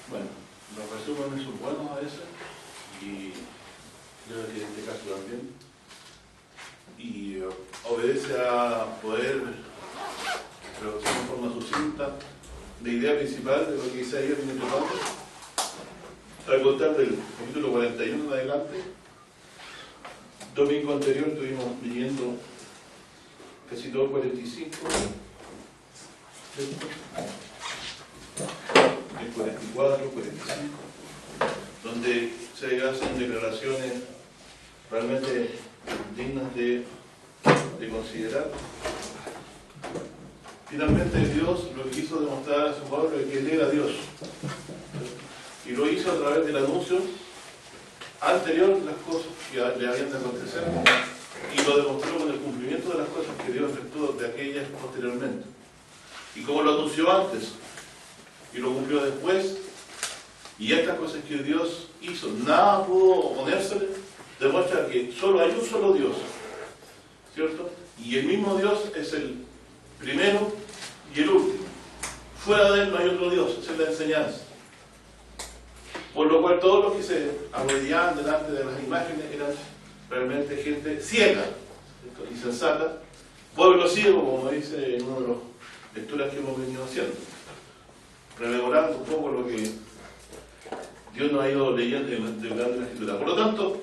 Bueno, los resúmenes son buenos a veces y creo que en este caso también. Y obedece a poder traducir en forma sucinta la idea principal de lo que Isaías viene tratando. Al contar del capítulo 41 en adelante, domingo anterior estuvimos leyendo casi todo 45, el 44, 45, donde se hacen declaraciones realmente dignas de considerar. Finalmente Dios lo que quiso demostrar a su pueblo es que Él era Dios, y lo hizo a través del anuncio anterior de las cosas que le habían de acontecer, y lo demostró con el cumplimiento de las cosas que Dios efectuó de aquellas posteriormente. Y como lo anunció antes y lo cumplió después, y estas cosas que Dios hizo, nada pudo oponérsele, demuestra que solo hay un solo Dios, ¿cierto? Y el mismo Dios es el primero y el último. Fuera de Él no hay otro Dios, esa es la enseñanza. Por lo cual todos los que se arrodillaban delante de las imágenes eran realmente gente ciega, ¿cierto? Insensata, pueblo ciego, como dice en una de las lecturas que hemos venido haciendo, rememorando un poco lo que Dios nos ha ido leyendo de la Escritura. Por lo tanto,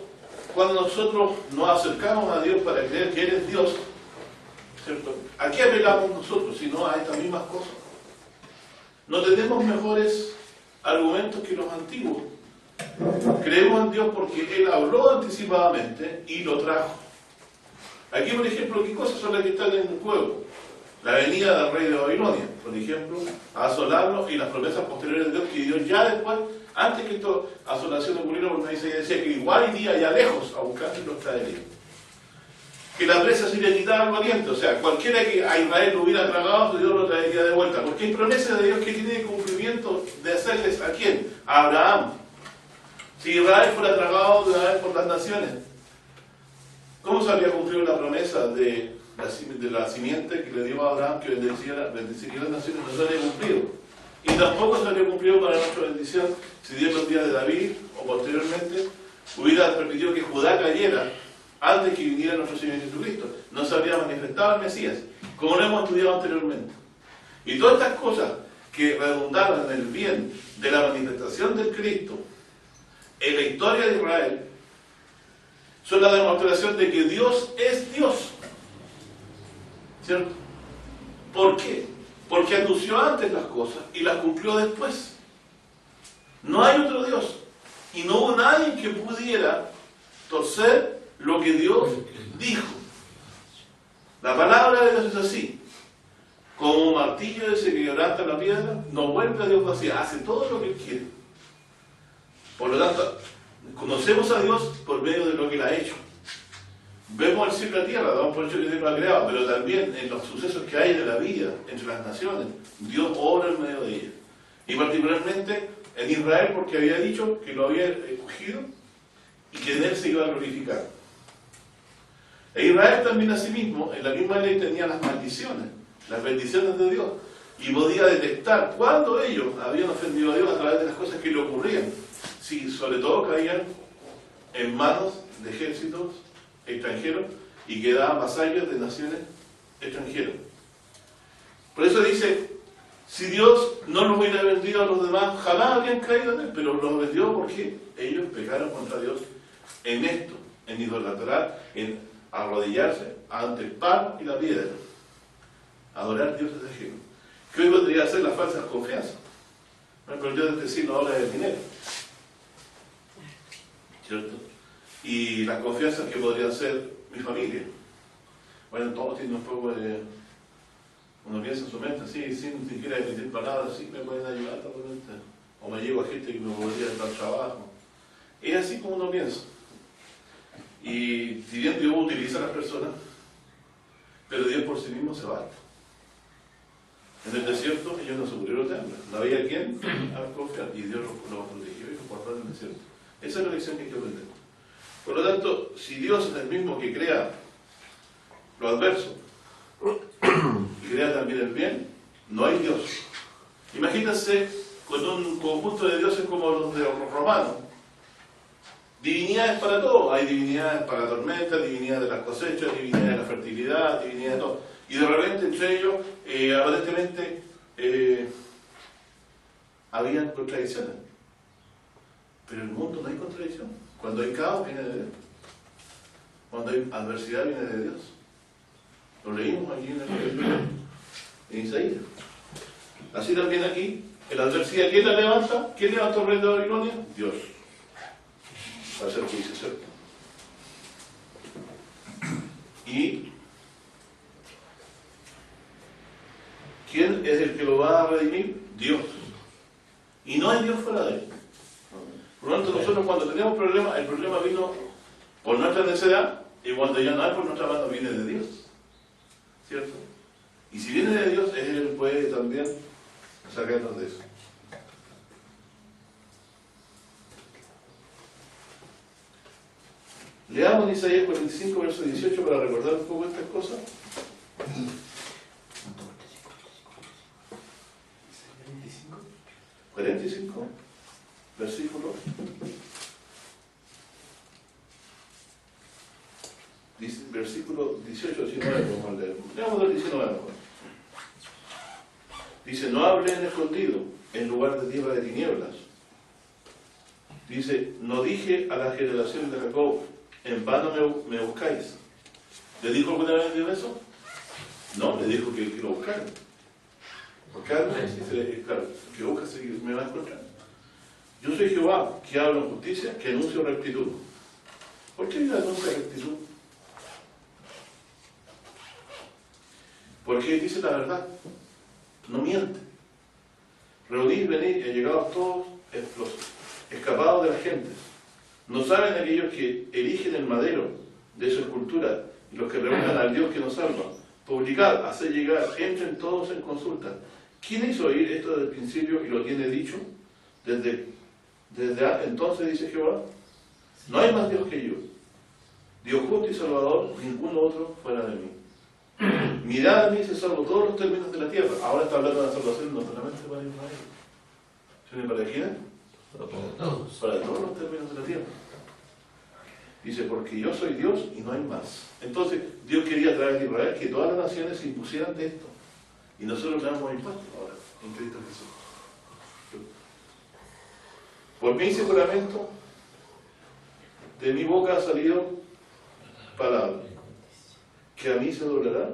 cuando nosotros nos acercamos a Dios para creer que Él es Dios, ¿cierto? ¿A qué apelamos nosotros, si no a estas mismas cosas? No tenemos mejores argumentos que los antiguos. Creemos en Dios porque Él habló anticipadamente y lo trajo. Aquí, por ejemplo, ¿qué cosas son las que están en el juego? La venida del rey de Babilonia, por ejemplo, a asolarlo, y las promesas posteriores de Dios que Dios ya después, antes que esta asolación ocurriera, porque Isaías decía que igual iría allá lejos a buscar y los traería. Que la presa sería quitada al valiente, o sea, cualquiera que a Israel lo hubiera tragado, Dios lo traería de vuelta, porque hay promesas de Dios que tiene cumplimiento de hacerles ¿a quién? A Abraham. Si Israel fuera tragado de una vez por las naciones, ¿cómo se habría cumplido la promesa de la simiente que le dio a Abraham, que bendeciría las naciones? No se habría cumplido. Y tampoco se habría cumplido para nuestra bendición si Dios los días de David, o posteriormente, hubiera permitido que Judá cayera antes que viniera nuestro Señor Jesucristo. No se habría manifestado el Mesías, como lo hemos estudiado anteriormente. Y todas estas cosas que redundaron en el bien de la manifestación del Cristo en la historia de Israel son la demostración de que Dios es Dios, ¿cierto? ¿Por qué? Porque anunció antes las cosas y las cumplió después. No hay otro Dios, y no hubo nadie que pudiera torcer lo que Dios dijo. La palabra de Dios es así. Como un martillo ese que quebranta la piedra, no vuelve a Dios vacía, hace todo lo que Él quiere. Por lo tanto, conocemos a Dios por medio de lo que Él ha hecho. Vemos el cielo y la tierra, damos por hecho que Dios lo ha creado, pero también en los sucesos que hay de la vida entre las naciones, Dios obra en medio de ellas. Y particularmente en Israel, porque había dicho que lo había escogido y que en Él se iba a glorificar. E Israel también asimismo, en la misma ley, tenía las maldiciones, las bendiciones de Dios, y podía detectar cuándo ellos habían ofendido a Dios a través de las cosas que le ocurrían. Si sobre todo caían en manos de ejércitos extranjeros y quedaban vasallos de naciones extranjeras. Por eso dice, si Dios no los hubiera vendido a los demás, jamás habrían caído en Él, pero los vendió porque ellos pecaron contra Dios en esto, en idolatrar, en arrodillarse ante el pan y la piedra, adorar dioses ajenos, que hoy podría ser la falsa confianza. Pero el Dios de este siglo habla del dinero, ¿cierto? Y las confianzas que podrían ser mi familia. Bueno, todos tienen un poco de... Uno piensa en su mente, sí, sin siquiera emitir palabras, sí me pueden ayudar totalmente. O me llevo a gente que me podría dar trabajo. Es así como uno piensa. Y si bien Dios utiliza a las personas, pero Dios por sí mismo se basta. En el desierto ellos no se murieron de hambre, no había quien confiar, y Dios los protegió y los guardó en el desierto. Esa es la lección que hay que aprender. Por lo tanto, si Dios es el mismo que crea lo adverso y crea también el bien, no hay Dios. Imagínense con un conjunto de dioses como los de los romanos. Divinidades para todo. Hay divinidades para la tormenta, divinidades de las cosechas, divinidades de la fertilidad, divinidades de todo. Y de repente entre ellos, aparentemente, habían contradicciones. Pero en el mundo no hay contradicción. Cuando hay caos viene de Dios. Cuando hay adversidad viene de Dios. Lo leímos aquí en Isaías. Así también aquí, en la adversidad, ¿quién la levanta? ¿Quién levantó el rey de Babilonia? Dios. Para hacer juicio, ¿cierto? Y ¿quién es el que lo va a redimir? Dios. Y no hay Dios fuera de él. Por lo tanto, nosotros cuando tenemos problemas, el problema vino por nuestra necedad, y cuando ya no hay por nuestra mano, viene de Dios. ¿Cierto? Y si viene de Dios, Él puede también sacarnos de eso. Leamos Isaías 45, verso 18 para recordar un poco estas cosas. 45, versículo. Versículo 18, 19, vamos a leer. Leamos el 19 mejor. Dice, no hablé en escondido, en lugar de tierra de tinieblas. Dice, no dije a la generación de Jacob, en vano me buscáis. ¿Le dijo alguna vez Dios eso? No, le dijo que lo buscaran. Buscarme, claro, que busca seguir, me va a encontrar. Yo soy Jehová, que hablo en justicia, que anuncio rectitud. ¿Por qué yo anuncio rectitud? Porque dice la verdad, no miente. Reunid, venid, he llegado todos los escapados de las gentes. ¿No saben aquellos que erigen el madero de su escultura y los que reúnan al Dios que nos salva? Publicad, haced llegar, entren todos en consulta. ¿Quién hizo oír esto desde el principio y lo tiene dicho? Desde entonces, dice Jehová, no hay más Dios que yo. Dios justo y salvador, ninguno otro fuera de mí. Mirad a mí, se salvo todos los términos de la tierra. Ahora está hablando de la salvación no solamente para Israel, sino para quién? Para todos los términos de la tierra. Dice, porque yo soy Dios y no hay más. Entonces, Dios quería traer a Israel que todas las naciones se impusieran de esto. Y nosotros le damos impuestos ahora, en Cristo Jesús. Por mí hice juramento, de mi boca ha salido palabra, que a mí se doblará.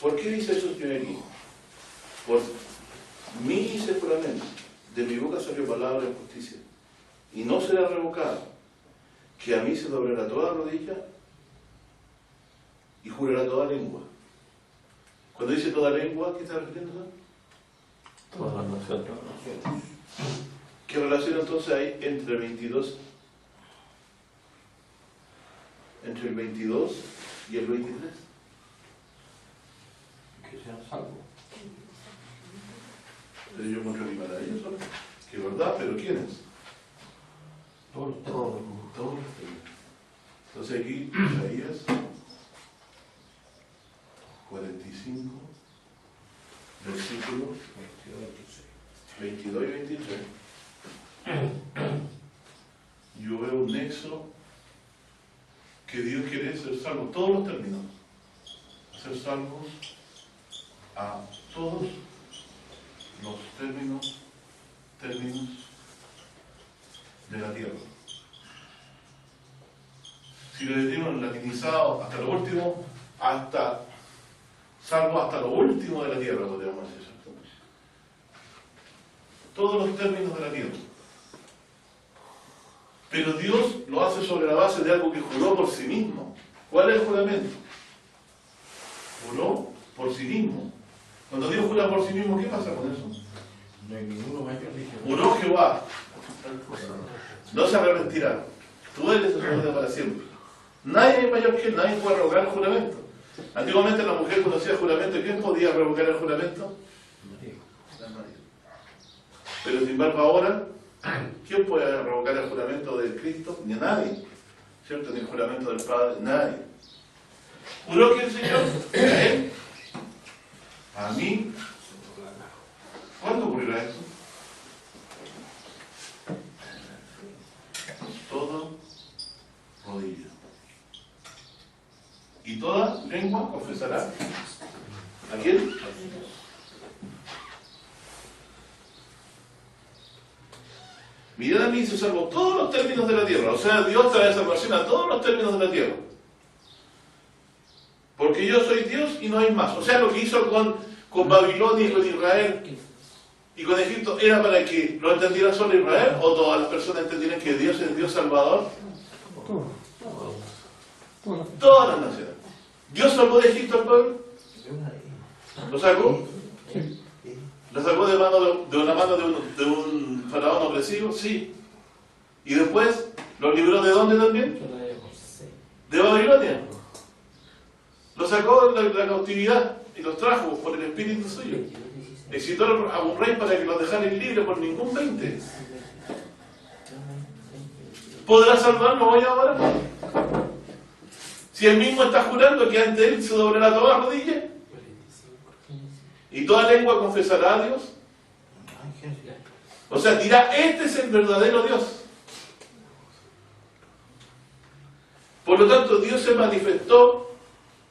¿Por qué dice eso el Señor aquí? Por mí hice juramento, de mi boca salió palabra de justicia, y no será revocada, que a mí se doblará toda rodilla y jurará toda lengua. Cuando dice toda lengua, ¿qué está refiriendo? Todas las naciones. ¿Qué relación entonces hay entre el 22? Entre el 22 y el 23. Que sean salvos. Pero yo encontré mi maravilloso, que es verdad, pero ¿quiénes? Todos. Todos los términos. Entonces aquí, Isaías 45, versículos 22 y 23. Yo veo un nexo que Dios quiere ser salvo, todos los términos, ser salvos a todos los términos de la tierra. Si lo decimos latinizado hasta lo último, salvo hasta lo último de la tierra, podríamos decir. Todos los términos de la tierra. Pero Dios lo hace sobre la base de algo que juró por sí mismo. ¿Cuál es el juramento? Juró por sí mismo. Cuando Dios jura por sí mismo, ¿qué pasa con eso? No hay ninguno mayor que Jehová. Juró Jehová, no se arrepentirá. Tú eres sacerdote para siempre. Nadie es mayor que él, nadie puede revocar el juramento. Antiguamente la mujer conocía el juramento. ¿Y quién podía revocar el juramento? La María. Pero sin embargo ahora, ¿quién puede revocar el juramento de Cristo? Ni nadie. ¿Cierto? Ni el juramento del Padre, nadie. ¿Juró que el Señor? ¿A él? ¿A mí? ¿Cuándo ocurrirá eso? Todo rodilla. Y toda lengua confesará. ¿A quién? Mirad a mí, se salvó todos los términos de la tierra. O sea, Dios trae salvación a todos los términos de la tierra. Porque yo soy Dios y no hay más. O sea, lo que hizo con Babilonia y con Israel y con Egipto, ¿era para que lo entendiera solo Israel o todas las personas entendieran que Dios es Dios Salvador? Todas las naciones. ¿Dios salvó de Egipto al pueblo? ¿Lo sacó? ¿Lo sacó de la mano de un faraón opresivo? Sí. ¿Y después lo libró de dónde también? De Babilonia. Lo sacó de la cautividad y los trajo por el espíritu suyo. Excitó a un rey para que los dejara libre por ningún 20. ¿Podrá salvarnos hoy ahora? Si él mismo está jurando que ante él se doblará toda rodilla y toda lengua confesará a Dios. O sea, dirá, este es el verdadero Dios. Por lo tanto, Dios se manifestó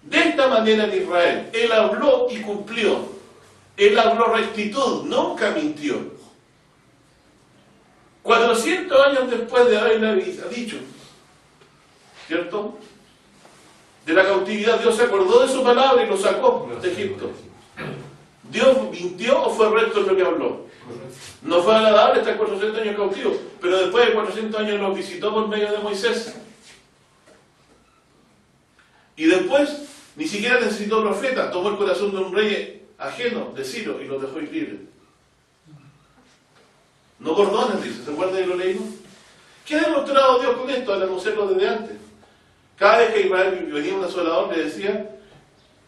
de esta manera en Israel. Él habló y cumplió. Él habló rectitud, nunca mintió. 400 años después de haberle dicho, ¿cierto? De la cautividad, Dios se acordó de su palabra y lo sacó de Egipto. ¿Dios mintió o fue recto en lo que habló? No fue agradable estar 400 años cautivo, pero después de 400 años los visitó por medio de Moisés. Y después ni siquiera necesitó profeta, tomó el corazón de un rey ajeno, de Ciro, y lo dejó ir libre. No cordones, dice, ¿se acuerdan de lo leímos? ¿Qué ha demostrado Dios con esto al anunciarlo desde antes? Cada vez que Israel venía un asolador le decía,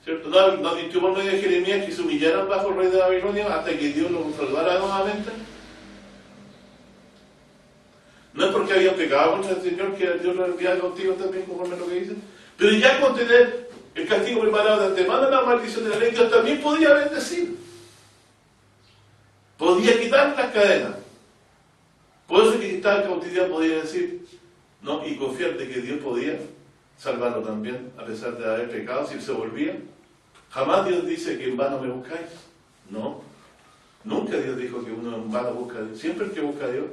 ¿cierto? No advirtió por medio de Jeremías que se humillaran bajo el rey de Babilonia hasta que Dios los salvara nuevamente. No es porque habían pecado contra el Señor que Dios los enviara contigo también, conforme a lo que dice. Pero ya con tener el castigo preparado de antemano, la maldición de la ley, Dios también podía bendecir. Podía quitar las cadenas. Por eso que estaba en cautividad podía decir, no, y confiar de que Dios podía salvarlo también, a pesar de haber pecado, si él se volvía. Jamás Dios dice que en vano me buscáis. No. Nunca Dios dijo que uno en vano busca a Dios. Siempre el que busca a Dios,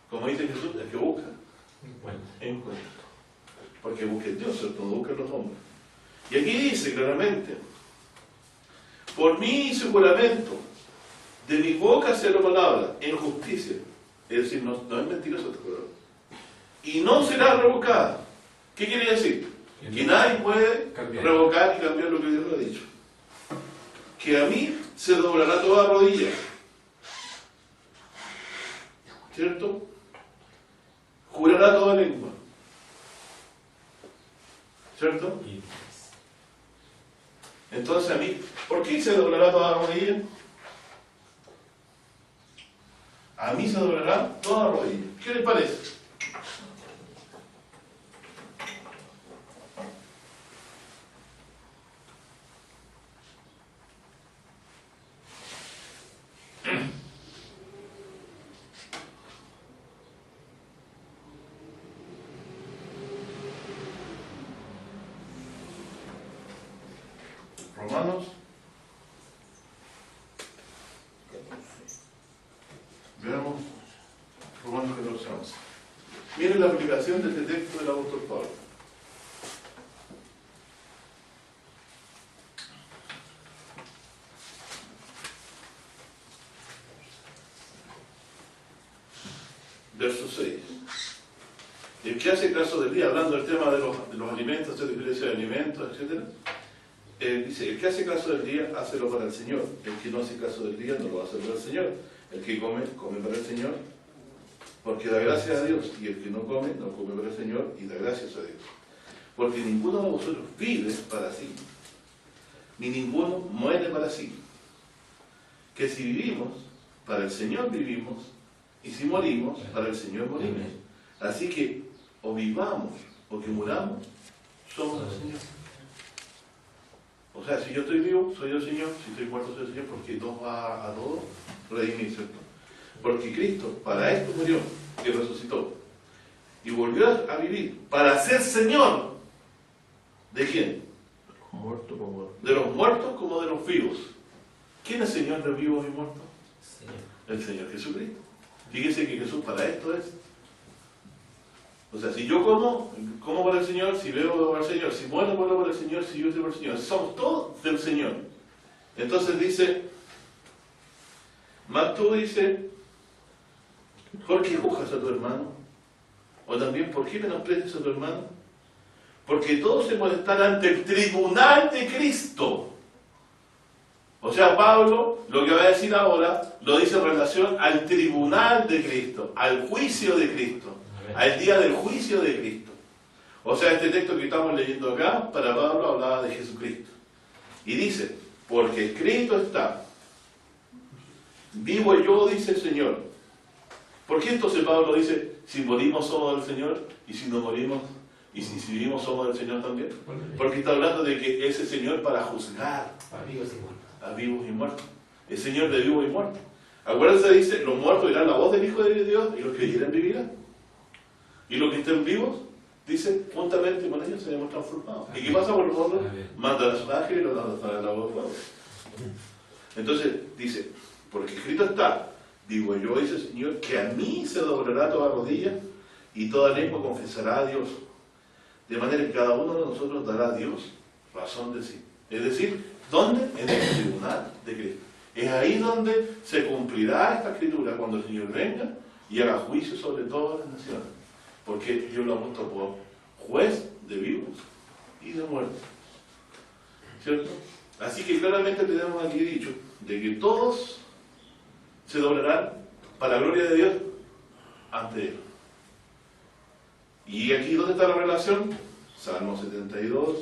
como dice Jesús, el que busca, encuentra. Porque busca a Dios, ¿cierto? No busca a los hombres. Y aquí dice claramente, por mí hice juramento, de mi boca sea la palabra, en justicia. Es decir, no es mentiroso este juramento. Y no será revocada. ¿Qué quiere decir? Que nadie puede revocar y cambiar lo que Dios le ha dicho. Que a mí se doblará toda rodilla. ¿Cierto? Jurará toda lengua. ¿Cierto? Entonces a mí, ¿por qué se doblará toda rodilla? A mí se doblará toda rodilla. ¿Qué les parece? Romanos. Veamos Romanos 14:11. Miren la aplicación de este texto del apóstol Pablo. Verso 6. que hace caso del día, hablando del tema de los alimentos, hacer diferencia de alimentos, etc. Dice, el que hace caso del día, hácelo para el Señor. El que no hace caso del día, no lo va a hacer para el Señor. El que come, come para el Señor, porque da gracias a Dios. Y el que no come, no come para el Señor y da gracias a Dios. Porque ninguno de vosotros vive para sí, ni ninguno muere para sí. Que si vivimos, para el Señor vivimos, y si morimos, para el Señor morimos. Así que, o vivamos, o que muramos, somos del Señor. O sea, si yo estoy vivo, soy del Señor; si estoy muerto, soy del Señor, porque nos va a todos redimir, ¿cierto? Porque Cristo para esto murió y resucitó. Y volvió a vivir para ser Señor. ¿De quién? Muerto como... De los muertos como de los vivos. ¿Quién es Señor de vivos y muertos? El Señor Jesucristo. Fíjese que Jesús para esto es. O sea, si yo como por el Señor; si bebo por el Señor; si muero por el Señor; si yo estoy por el Señor. Somos todos del Señor. Entonces dice, más tú dice, ¿por qué juzgas a tu hermano? O también, ¿por qué menosprecias a tu hermano? Porque todos se pueden estar ante el tribunal de Cristo. O sea, Pablo, lo que va a decir ahora, lo dice en relación al tribunal de Cristo, al juicio de Cristo, al día del juicio de Cristo. O sea, este texto que estamos leyendo acá, para Pablo hablaba de Jesucristo. Y dice, porque escrito está, vivo yo, dice el Señor. ¿Por qué entonces Pablo dice, si morimos somos del Señor, y si no morimos, y si vivimos somos del Señor también? Porque está hablando de que es el Señor para juzgar a vivos y muertos. El Señor de vivos y muertos. Acuérdense, dice, los muertos oirán la voz del Hijo de Dios, y los que creyeren vivirán. Y los que estén vivos, dice, juntamente con ellos seremos transformados. ¿Y qué pasa con los otros? Mandan a sus ángeles y los lanzan a la voz de fuego. Entonces, dice, porque escrito está, digo yo, dice el Señor, que a mí se doblará toda rodilla y toda lengua confesará a Dios. De manera que cada uno de nosotros dará a Dios razón de sí. Es decir, ¿dónde? En el tribunal de Cristo. Es ahí donde se cumplirá esta escritura, cuando el Señor venga y haga juicio sobre todas las naciones. Porque Dios lo ha puesto por juez de vivos y de muertos. ¿Cierto? Así que claramente tenemos aquí dicho de que todos se doblarán para la gloria de Dios ante Él. Y aquí, ¿dónde está la relación? Salmo 72.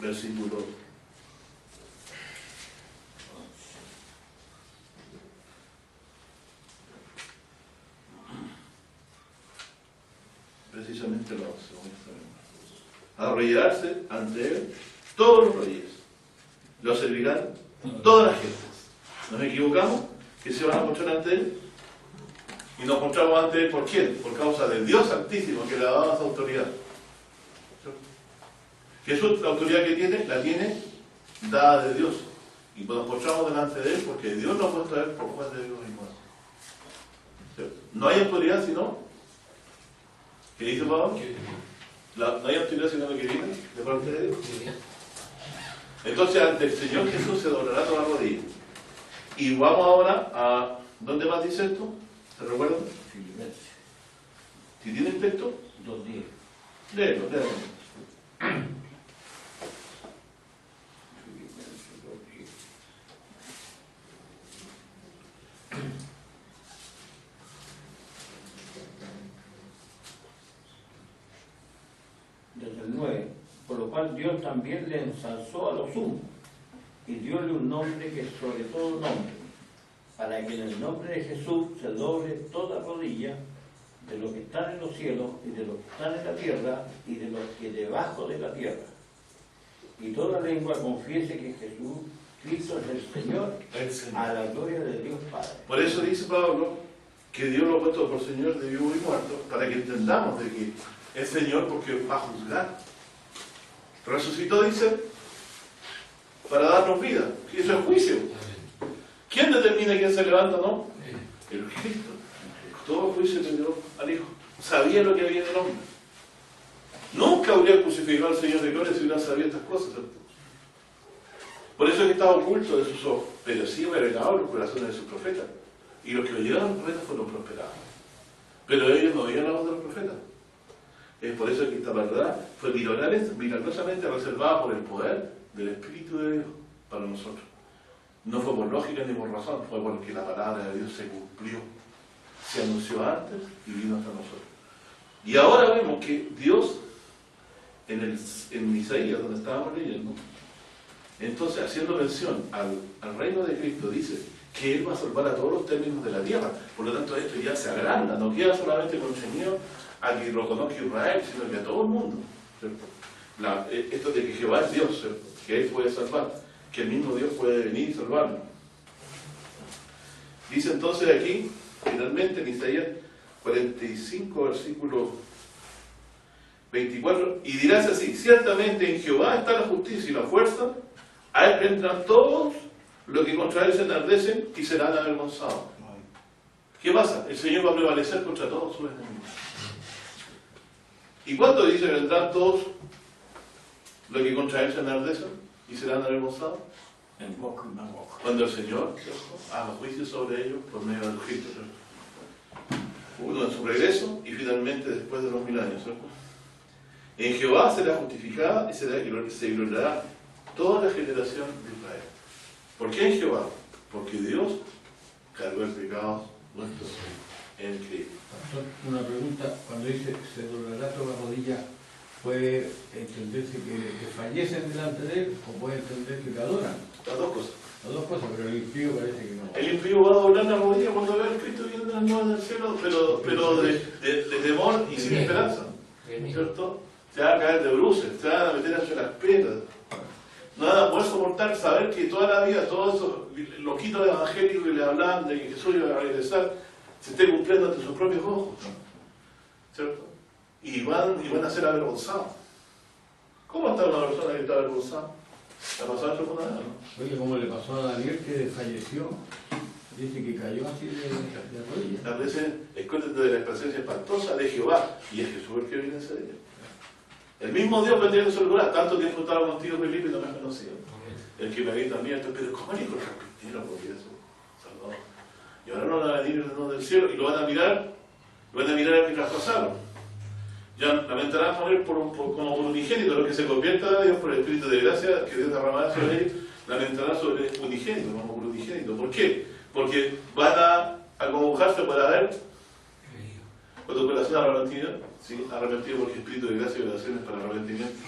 Versículo 11. Precisamente lo 11. Arrodillarse ante Él todos los reyes. Lo servirán todas las gentes. ¿Nos equivocamos? Que se van a mostrar ante Él. Y nos mostramos ante Él, ¿por quién? Por causa del Dios Santísimo que le ha dado esa autoridad. Jesús, la autoridad que tiene, la tiene dada de Dios. Y nos postramos delante de Él porque Dios nos ha puesto a Él por juez de Dios y muertos. No hay autoridad sino, ¿qué dice Pablo? No hay autoridad sino lo que viene de parte de Dios. Entonces, ante el Señor Jesús se doblará toda rodilla. Y vamos ahora a, ¿dónde más dice esto? ¿Se recuerdan? Si tienen texto, 2:10. léelo. Desde el 9, por lo cual Dios también le ensalzó a lo sumo y dióle un nombre que es sobre todo nombre, para que en el nombre de Jesús se doble toda rodilla de los que están en los cielos y de los que están en la tierra y de los que debajo de la tierra, y toda lengua confiese que Jesucristo es el Señor, a la gloria de Dios Padre. Por eso dice Pablo que Dios lo ha puesto por Señor de vivo y muerto, para que entendamos de que es Señor porque va a juzgar. Resucitó, dice, para darnos vida. Y eso es juicio. ¿Quién determina quién se levanta o no? El Cristo. Todo juicio le dio al Hijo. Sabía lo que había en el hombre. Nunca habría crucificado al Señor de gloria si hubieran sabido estas cosas, ¿cierto? Por eso es que estaba oculto de sus ojos, pero sí revelado en los corazones de sus profetas. Y los que oyeron a los profetas fueron prosperados. Pero ellos no oyeron la voz de los profetas. Es por eso que esta verdad fue milagrosamente reservada por el poder del Espíritu de Dios para nosotros. No fue por lógica ni por razón, fue porque la palabra de Dios se cumplió. Se anunció antes y vino hasta nosotros. Y ahora vemos que Dios, en Isaías, donde estábamos leyendo, entonces haciendo mención al reino de Cristo, dice que Él va a salvar a todos los términos de la tierra. Por lo tanto, esto ya se agranda, no queda solamente contenido a que lo conozca Israel, sino que a todo el mundo, ¿cierto? Esto de que Jehová es Dios, ¿cierto? Que Él puede salvar, que el mismo Dios puede venir y salvarlo. Dice entonces aquí, finalmente en Isaías 45, versículo 24, y dirás así: ciertamente en Jehová está la justicia y la fuerza, a Él vendrán todos los que contra Él se enardecen y serán avergonzados. ¿Qué pasa? El Señor va a prevalecer contra todos sus enemigos. ¿Y cuándo dice que vendrán todos los que contra Él se enardecen y serán avergonzados? En boca y más boca. Cuando el Señor, ¿cierto?, haga juicio sobre ellos por medio del Cristo, ¿cierto? Uno en su regreso y finalmente después de los 1000 años, ¿cierto? En Jehová será justificada y se gloriará toda la generación de Israel. ¿Por qué en Jehová? Porque Dios cargó el pecado nuestro en Cristo. Pastor, una pregunta, cuando dice se doblará toda la rodilla, ¿puede entenderse que fallecen delante de Él o puede entender que adoran? Las dos cosas. Las dos cosas, pero el impío parece que no. El impío va a doblar la rodilla cuando vea a Cristo viendo del cielo, pero de temor y sin esperanza, ¿cierto? Se va a caer de bruces, se van a meter entre las piedras. No van a poder soportar saber que toda la vida, todos esos loquitos evangélicos que le hablan de que Jesús iba a regresar, se esté cumpliendo ante sus propios ojos, ¿cierto? Y van a ser avergonzados. ¿Cómo está una persona que está avergonzada? ¿Le ha pasado esto con nada, no? Oye, como le pasó a Daniel que falleció, dice que cayó así de rodillas. A veces escóndete de la presencia espantosa de Jehová, y es Jesús el que viene ese día. El mismo Dios vendría en su lugar. Tanto tiempo estaba contigo, Felipe, y no me has conocido. El que me había también, pero ¿cómo el hijo carpintero podría ser salvador? Y ahora no van a venir del cielo y lo van a mirar al que traspasaron. Ya lamentarán morir como por unigénito, lo que se convierta a Dios por el Espíritu de gracia que Dios derramará sobre ellos, lamentarán sobre unigénito, como por unigénito. ¿Por qué? Porque van a acongojarse para ver con tu corazón arrepentido, ¿sí? Arrepentido porque Espíritu de gracia y oraciones para arrepentimiento.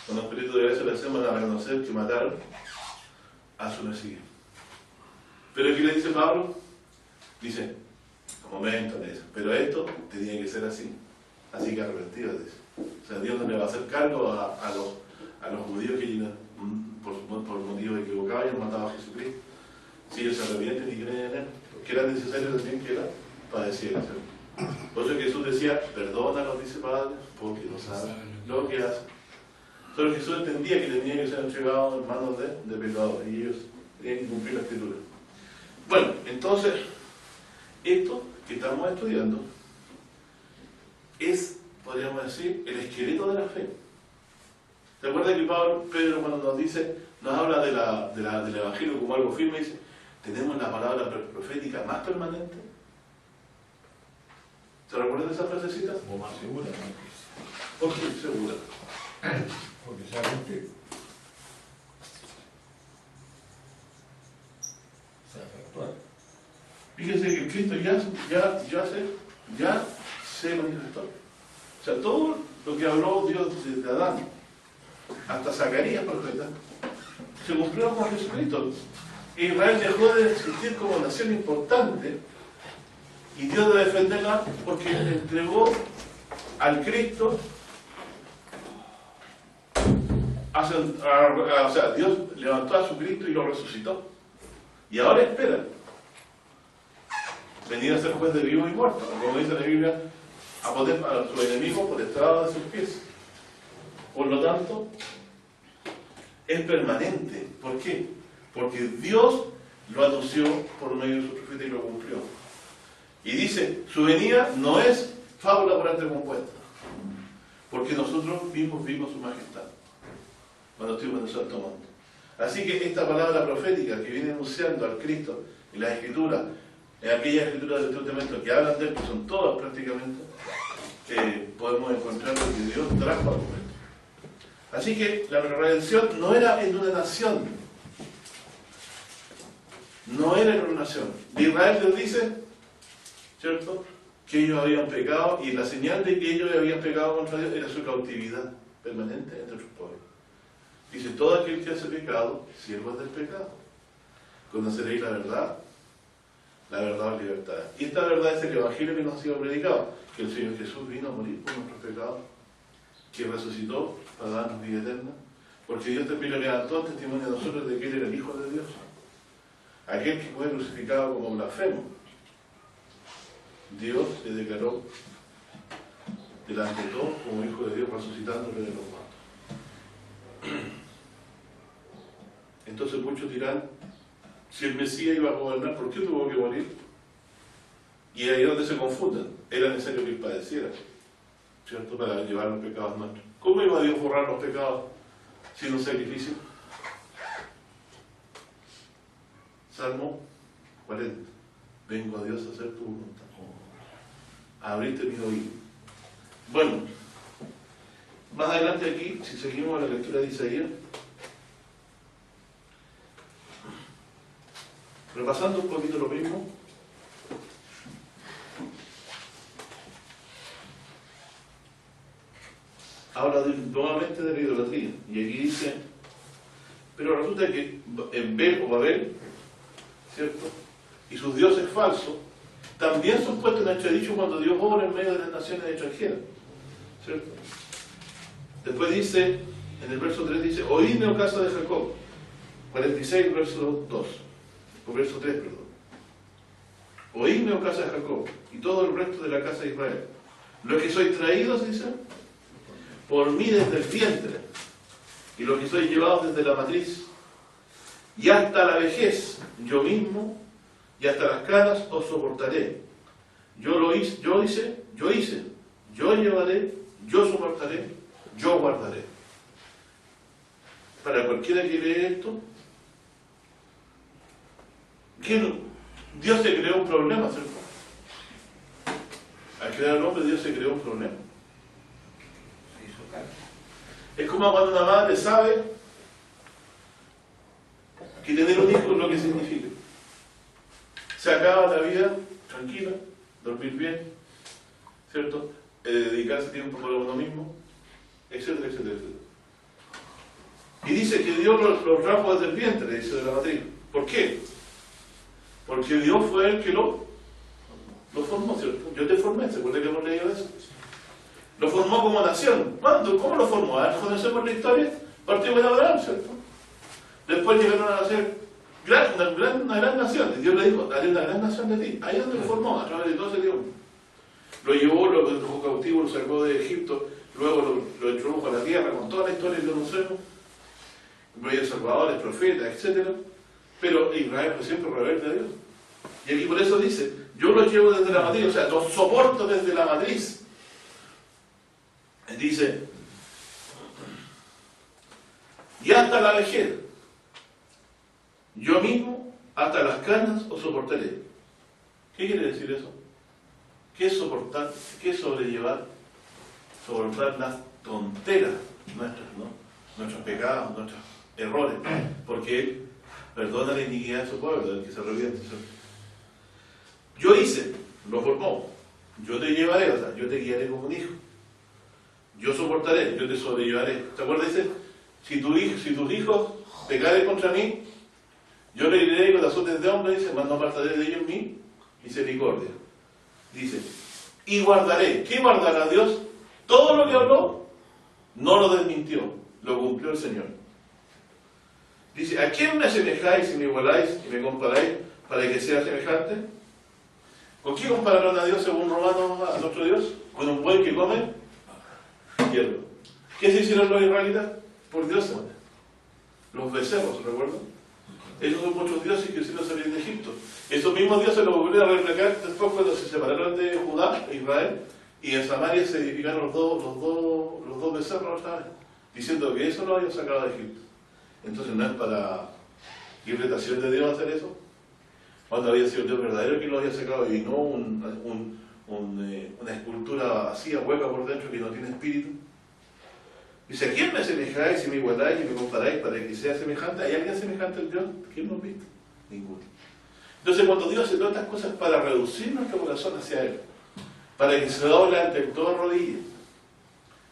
Con el Espíritu de gracia y oración van a reconocer que mataron a su Mesías. Pero aquí le dice Pablo, dice, un momento, le dice, pero esto tenía que ser así. Así que arrepentido, dice. O sea, Dios no le va a hacer cargo a los judíos que por motivos equivocados hayan matado a Jesucristo. Si ellos se arrepienten y creen en Él, que era necesario también que era padecer. Por eso Jesús decía, perdónanos, dice Padre, porque no saben lo que hacen. Solo Jesús entendía que tenía que ser entregado en manos de pecadores y ellos tenían que cumplir la Escritura. Bueno, entonces, esto que estamos estudiando es, podríamos decir, el esqueleto de la fe. ¿Te acuerdas que Pedro cuando nos habla del Evangelio como algo firme, dice, tenemos la palabra profética más permanente? ¿Se recuerdan de esa frasecita? O más segura. ¿Por qué segura? Porque se ha cumplido. Se ha efectuado. Fíjense que Cristo ya se manifestó. O sea, todo lo que habló Dios de Adán, hasta Zacarías, profeta, se cumplió con Jesucristo. Israel dejó de existir como nación importante y Dios debe defenderla porque le entregó al Cristo. O sea, Dios levantó a su Cristo y lo resucitó. Y ahora espera venir a ser juez de vivos y muertos, como dice la Biblia, a poner a su enemigo por estrado de sus pies. Por lo tanto, es permanente. ¿Por qué? Porque Dios lo anunció por medio de su profeta y lo cumplió. Y dice, su venida no es fábula por arte compuesta. porque nosotros mismos vimos su majestad cuando estuvimos en el Santo Monte. Así que esta palabra profética que viene anunciando al Cristo en las Escrituras, en aquellas Escrituras del Antiguo Testamento que hablan de él, que son todas prácticamente, podemos encontrar lo que Dios trajo al momento. Así que la redención no era en una nación, no era en una nación. De Israel Dios dice, ¿cierto?, que ellos habían pecado, y la señal de que ellos habían pecado contra Dios era su cautividad permanente entre sus pueblos. Dice, todo aquel que hace pecado, siervo es del pecado. Conoceréis la verdad es libertad. Y esta verdad es el Evangelio que nos ha sido predicado, que el Señor Jesús vino a morir por nuestros pecados, que resucitó para darnos vida eterna, porque Dios también le levantó testimonio a nosotros de que Él era el Hijo de Dios. Aquel que fue crucificado como blasfemo, Dios le declaró delante de todos como Hijo de Dios, resucitándole de los muertos. Entonces muchos dirán, si el Mesías iba a gobernar, ¿por qué tuvo que morir? Y ahí es donde se confunden. Era necesario que él padeciera, ¿cierto?, para llevar los pecados nuestros. ¿Cómo iba Dios a borrar los pecados sin un sacrificio? Salmo 40. Vengo a Dios a hacer tu voluntad. Abriste mis oídos. Bueno, más adelante aquí, si seguimos la lectura de Isaías, repasando un poquito lo mismo, habla nuevamente de la idolatría, y aquí dice, pero resulta que en Bel o Babel, ¿cierto?, y sus dioses falsos, también son puestos en entredicho cuando Dios obra en medio de las naciones extranjeras, ¿cierto? Después dice, en el verso 3 dice, oídme, oh casa de Jacob, 46, verso 2, o verso 3, perdón. Oídme, oh casa de Jacob, y todo el resto de la casa de Israel. Los que sois traídos, dice, por mí desde el vientre, y los que sois llevados desde la matriz, y hasta la vejez, yo mismo, y hasta las canas os soportaré. Yo lo hice, yo llevaré, yo soportaré, yo guardaré. Para cualquiera que lee esto, Dios se creó un problema, ¿cierto? Al crear al hombre, Dios se creó un problema. Es como cuando una madre sabe que tener un hijo es lo que significa. Se acaba la vida tranquila, dormir bien, ¿cierto? Dedicarse tiempo para uno mismo, etcétera, etcétera, etcétera. Y dice que Dios los trajo desde el vientre, dice, de la matriz. ¿Por qué? Porque Dios fue el que lo formó, ¿cierto? Yo te formé, ¿se acuerda que hemos leído eso? Lo formó como nación. ¿Cuándo? ¿Cómo lo formó? A ver, conocemos la historia. Partió de Abraham, ¿cierto? Después llegaron a ser una gran nación. Y Dios le dijo, haré una gran nación de ti. Ahí es donde lo formó, a través de 12 idiomas. Lo llevó, lo dejó cautivo, lo sacó de Egipto, luego lo introdujo a la tierra con toda la historia que conocemos. Reyes salvadores, profetas, etc. Pero Israel fue siempre rebelde a Dios. Y aquí por eso dice, yo los llevo desde la matriz, o sea, los soporto desde la matriz. Dice, y hasta la vejez, yo mismo hasta las canas os soportaré. ¿Qué quiere decir eso? ¿Qué es soportar? ¿Qué es sobrellevar? Soportar las tonteras nuestras, ¿no? Nuestros pecados, nuestros errores, porque Él perdona la iniquidad de su pueblo, del que se arrepiente. Yo hice, lo formó, yo te llevaré, o sea, yo te guiaré como un hijo. Yo soportaré, yo te sobrellevaré. ¿Te acuerdas? Dice, si tus hijos pecaren contra mí, yo le diré con azotes de hombre, dice, mas no apartaré de ellos mi misericordia. Dice, y guardaré. ¿Qué guardará Dios? Todo lo que habló, no lo desmintió, lo cumplió el Señor. Dice, ¿a quién me asemejáis y me igualáis y me comparáis para que sea semejante? ¿Con qué compararon a Dios según Romanos a nuestro Dios? Con un buey que come hierro. ¿Qué se hicieron los israelitas? Por Dios, los becerros, ¿recuerdan? Esos son muchos dioses que hicieron salir de Egipto. Esos mismos dioses los volvieron a reflejar después cuando se separaron de Judá e Israel Y en Samaria se edificaron los dos becerros otra vez, diciendo que eso lo había sacado de Egipto. Entonces no es para interpretación de Dios hacer eso, cuando había sido el Dios verdadero que lo había sacado y no una escultura vacía, hueca por dentro, que no tiene espíritu. Dice, ¿a quién me asemejáis y me igualáis y me comparáis para que sea semejante? ¿Hay alguien semejante al Dios que hemos visto? Ninguno. Entonces cuando Dios hace todas estas cosas para reducir nuestro corazón hacia Él, para que se doble ante toda rodilla,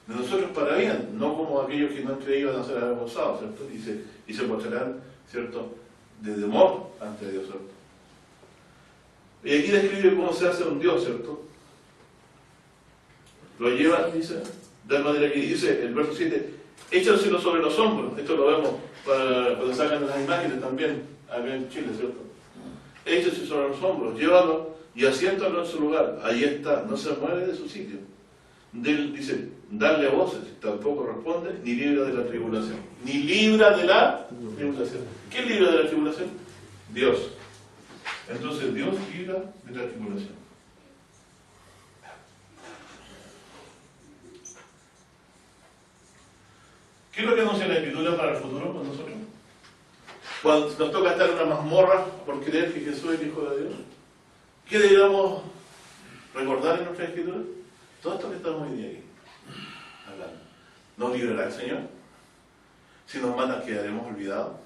de nosotros para bien, no como aquellos que no han creído van a ser avergonzados, ¿cierto? Y se mostrarán, ¿cierto?, de temor ante Dios, ¿cierto? Y aquí describe cómo se hace un Dios, ¿cierto? Lo lleva, dice, de manera que dice, el verso 7, échanselo sobre los hombros. Esto lo vemos cuando sacan las imágenes también, acá en Chile, ¿cierto? Échase sobre los hombros, llévalo y asiéntalo en su lugar. Ahí está, no se mueve de su sitio. Dice, darle voces, tampoco responde, ni libra de la tribulación. Ni libra de la tribulación. ¿Quién libra de la tribulación? Dios. Entonces Dios libra de la tribulación. ¿Qué es lo que anuncia la Escritura para el futuro con nosotros? Cuando nos toca estar en una mazmorra por creer que Jesús es el Hijo de Dios, ¿qué deberíamos recordar en nuestra Escritura? Todo esto que estamos hoy día aquí hablando. ¿Nos librará el Señor? Si nos manda, quedaremos olvidados.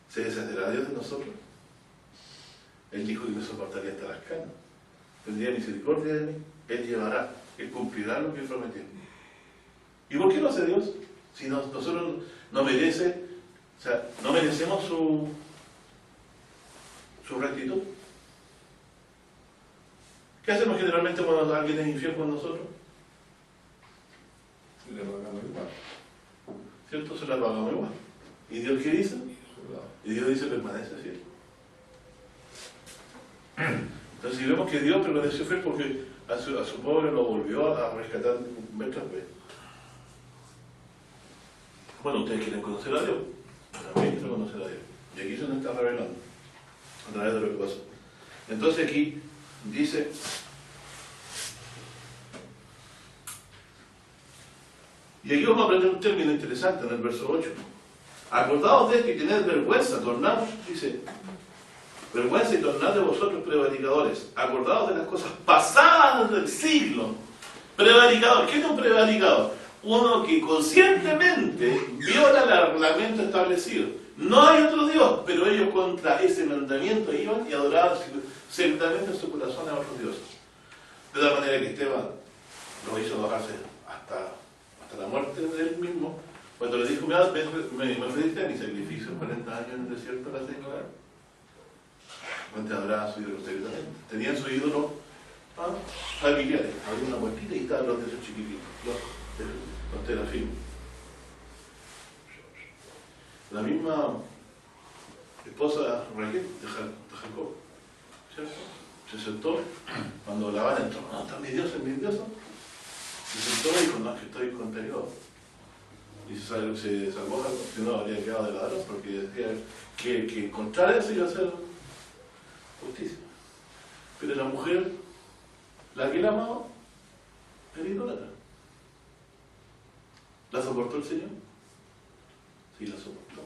¿Se deshacerá Dios de nosotros? Él dijo que me soportaría hasta las canas. Tendría misericordia de mí. Él llevará, Él cumplirá lo que prometió. ¿Y por qué lo hace Dios? Si nosotros no merecemos su rectitud. ¿Qué hacemos generalmente cuando alguien es infiel con nosotros? Le pagamos igual. ¿Cierto? Se la pagamos igual. ¿Y Dios qué dice? Y Dios dice permanece fiel. Entonces, si vemos que Dios permaneció fiel porque a su pobre lo volvió a rescatar muchas veces. Bueno, ustedes quieren conocer a Dios, también quieren conocer a Dios. Y aquí se nos está revelando a través de lo que pasó. Entonces aquí dice, y aquí vamos a aprender un término interesante en el verso 8. Acordaos de que tened vergüenza, tornad, dice, vergüenza y tornad de vosotros prevaricadores. Acordaos de las cosas pasadas del siglo. Prevaricador, ¿qué es un prevaricador? Uno que conscientemente viola el reglamento establecido. No hay otro Dios, pero ellos contra ese mandamiento iban y adoraban secretamente en su corazón a otros dioses. De la manera que Esteban lo hizo bajarse hasta la muerte de él mismo, cuando le dijo, me ofreciste a mi sacrificio 40 años en el desierto para declarar. Cuando adoraban a su ídolo secretamente. Tenían su ídolo familiares. Había una puertita y estaban los de esos chiquititos. Los terafim. La misma esposa Raquel de Jacob, ¿cierto? Se sentó cuando Labán entró, no, está mi Dios, es mi Dios. Se sentó y dijo, no, es que estoy con periodo. Y se salvó, si no habría quedado de ladrón, porque decía que contra eso iba a ser justicia. Pero la mujer, la que la amaba, era idólatra. ¿La soportó el Señor? Sí, la soportó.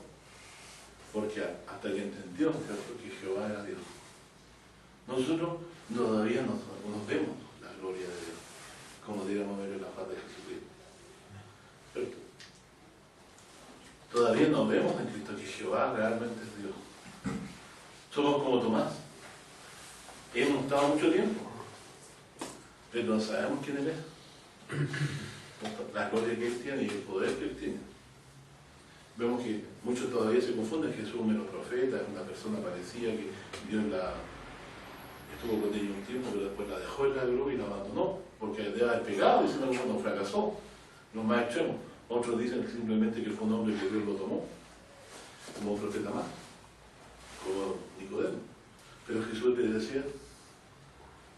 Porque hasta que entendió, ¿cierto?, que Jehová era Dios. Nosotros todavía nos vemos la gloria de Dios, como diríamos ver en la faz de Jesucristo. ¿Cierto? Todavía no vemos en Cristo que Jehová realmente es Dios. Somos como Tomás. Hemos estado mucho tiempo, pero no sabemos quién Él es. La gloria que Él tiene y el poder que Él tiene. Vemos que muchos todavía se confunden. Jesús es un mero profeta, es una persona parecida que Dios estuvo con ella un tiempo, pero después la dejó en la gloria y la abandonó, porque le daba el pecado, diciendo que cuando fracasó, los más extremos. Otros dicen simplemente que fue un hombre que Dios lo tomó, como un profeta más, como Nicodemo. Pero Jesús le decía,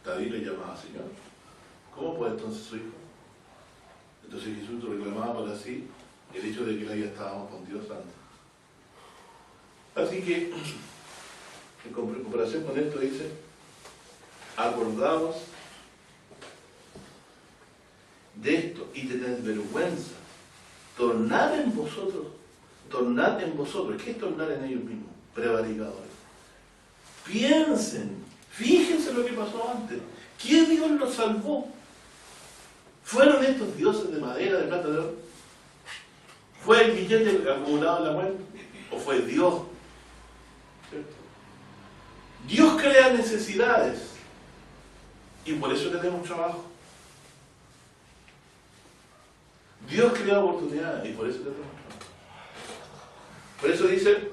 David le llamaba Señor. ¿Cómo puede entonces su hijo? Entonces Jesús reclamaba para sí el hecho de que él ya estábamos con Dios antes. Así que, en comparación con esto dice, acordaos de esto y tened vergüenza, tornad en vosotros. ¿Qué es tornar en ellos mismos? Prevaricadores. Piensen, fíjense lo que pasó antes. ¿Qué Dios los salvó? ¿Fueron estos dioses de madera, de plata, de oro? ¿Fue el billete acumulado en la muerte? ¿O fue Dios? ¿Cierto? Dios crea necesidades y por eso tenemos trabajo. Dios crea oportunidades y por eso tenemos trabajo. Por eso dice,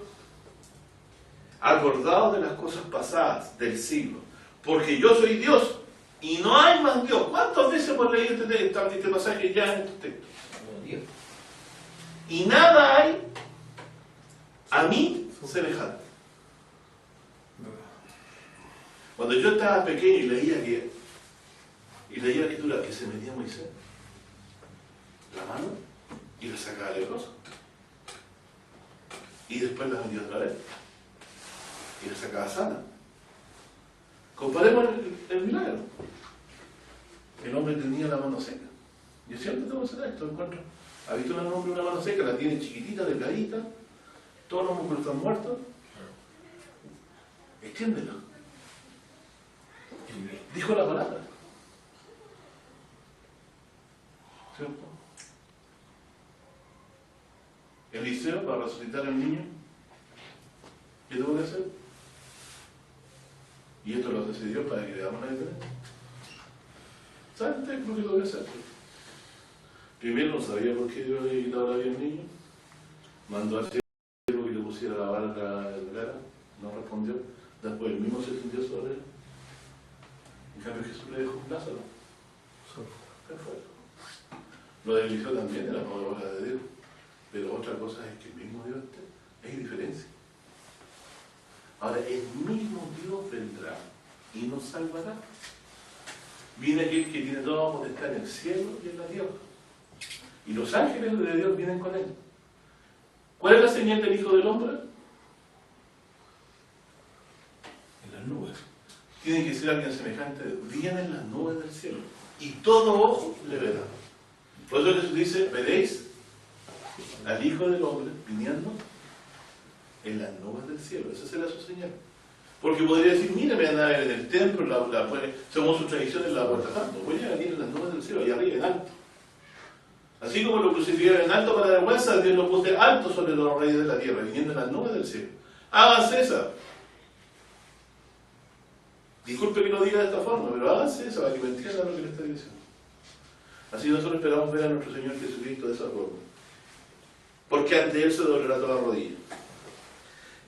acordaos de las cosas pasadas del siglo, porque yo soy Dios y no hay más Dios. ¿Cuántas veces hemos leído este pasaje ya en estos textos? Y nada hay a mí semejante. Cuando yo estaba pequeño y leía la escritura que se metía Moisés la mano y la sacaba leprosa y después la metía otra vez y la sacaba sana. Comparemos el milagro. El hombre tenía la mano seca. Yo siempre tengo que hacer esto, encuentro. ¿Ha visto un hombre una mano seca? La tiene chiquitita, delgadita, todos los músculos están muertos. Extiéndela. Dijo la palabra. ¿Cierto? Eliseo, para resucitar al niño, ¿qué tuvo que hacer? Y esto lo hace Dios para que le damos la diferencia. ¿Saben ustedes lo que tuvo que hacer? Primero no sabía por qué Dios le quitaba la vida al niño. Mandó a hacer que le pusiera la barca en la cara. No respondió. Después el mismo se sintió sobre él. En cambio Jesús le dejó un Lázaro. Perfecto. Lo de Eliseo también era por obra de Dios. Pero otra cosa es que el mismo Dios hay diferencia. Ahora, el mismo Dios vendrá y nos salvará. Viene aquel que tiene toda potestad en el cielo y en la tierra. Y los ángeles de Dios vienen con él. ¿Cuál es la señal del Hijo del Hombre? En las nubes. Tiene que ser alguien semejante. Vienen las nubes del cielo. Y todo ojo le verá. Por eso Jesús dice, veréis al Hijo del Hombre viniendo en las nubes del cielo. Esa será su señal. Porque podría decir, mira, me van a ver en el templo, según sus tradiciones, la puerta santo. Voy a venir en las nubes del cielo, allá arriba, en alto. Así como lo crucificaron en alto para la vergüenza, Dios lo puso alto sobre los reyes de la tierra, viniendo en las nubes del cielo. Háganse esa. Disculpe que lo diga de esta forma, pero háganse esa para que me entiendan lo que le está diciendo. Así nosotros esperamos ver a nuestro Señor Jesucristo de esa forma. Porque ante Él se doblará toda rodilla.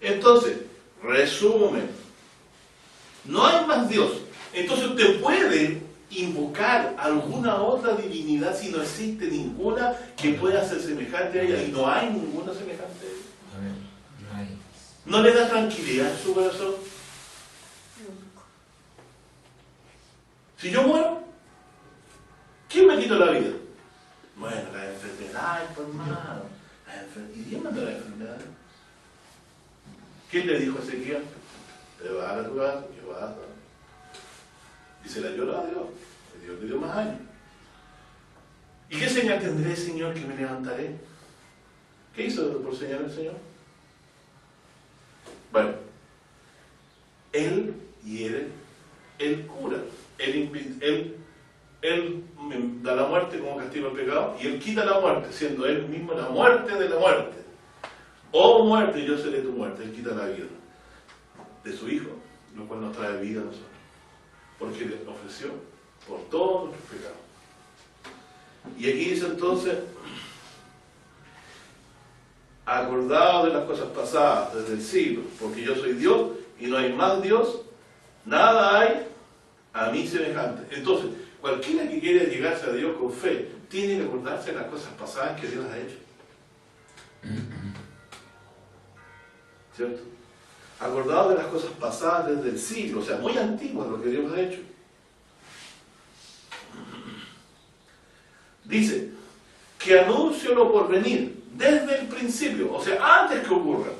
Entonces, resumen. No hay más Dios. Entonces usted puede invocar alguna otra divinidad si no existe ninguna que pueda ser semejante a ella. Y no hay ninguna semejante a ella. No hay. ¿No le da tranquilidad en su corazón? Si yo muero, ¿quién me quita la vida? Bueno, la enfermedad, hermano. ¿Y quién mandó la enfermedad? ¿Quién le dijo a Ezequiel? Te vas a tu casa, que vas a... Y se la lloró a Dios. Dios le dio más años. ¿Y qué señal tendré, Señor, que me levantaré? ¿Qué hizo por señal el Señor? Bueno, Él hiere, Él cura, Él da la muerte como castigo al pecado y Él quita la muerte, siendo Él mismo la muerte de la muerte. Oh muerte, yo seré tu muerte. Él quita la vida de su Hijo, lo cual nos trae vida a nosotros, porque le ofreció por todos nuestros pecados. Y aquí dice entonces, acordaos de las cosas pasadas desde el siglo, porque yo soy Dios y no hay más Dios, nada hay a mí semejante. Entonces, cualquiera que quiera llegarse a Dios con fe, tiene que acordarse de las cosas pasadas que Dios ha hecho. ¿Cierto? Acordaos de las cosas pasadas desde el siglo, o sea, muy antiguas lo que Dios ha hecho. Dice, que anuncio lo por venir, desde el principio, o sea, antes que ocurra.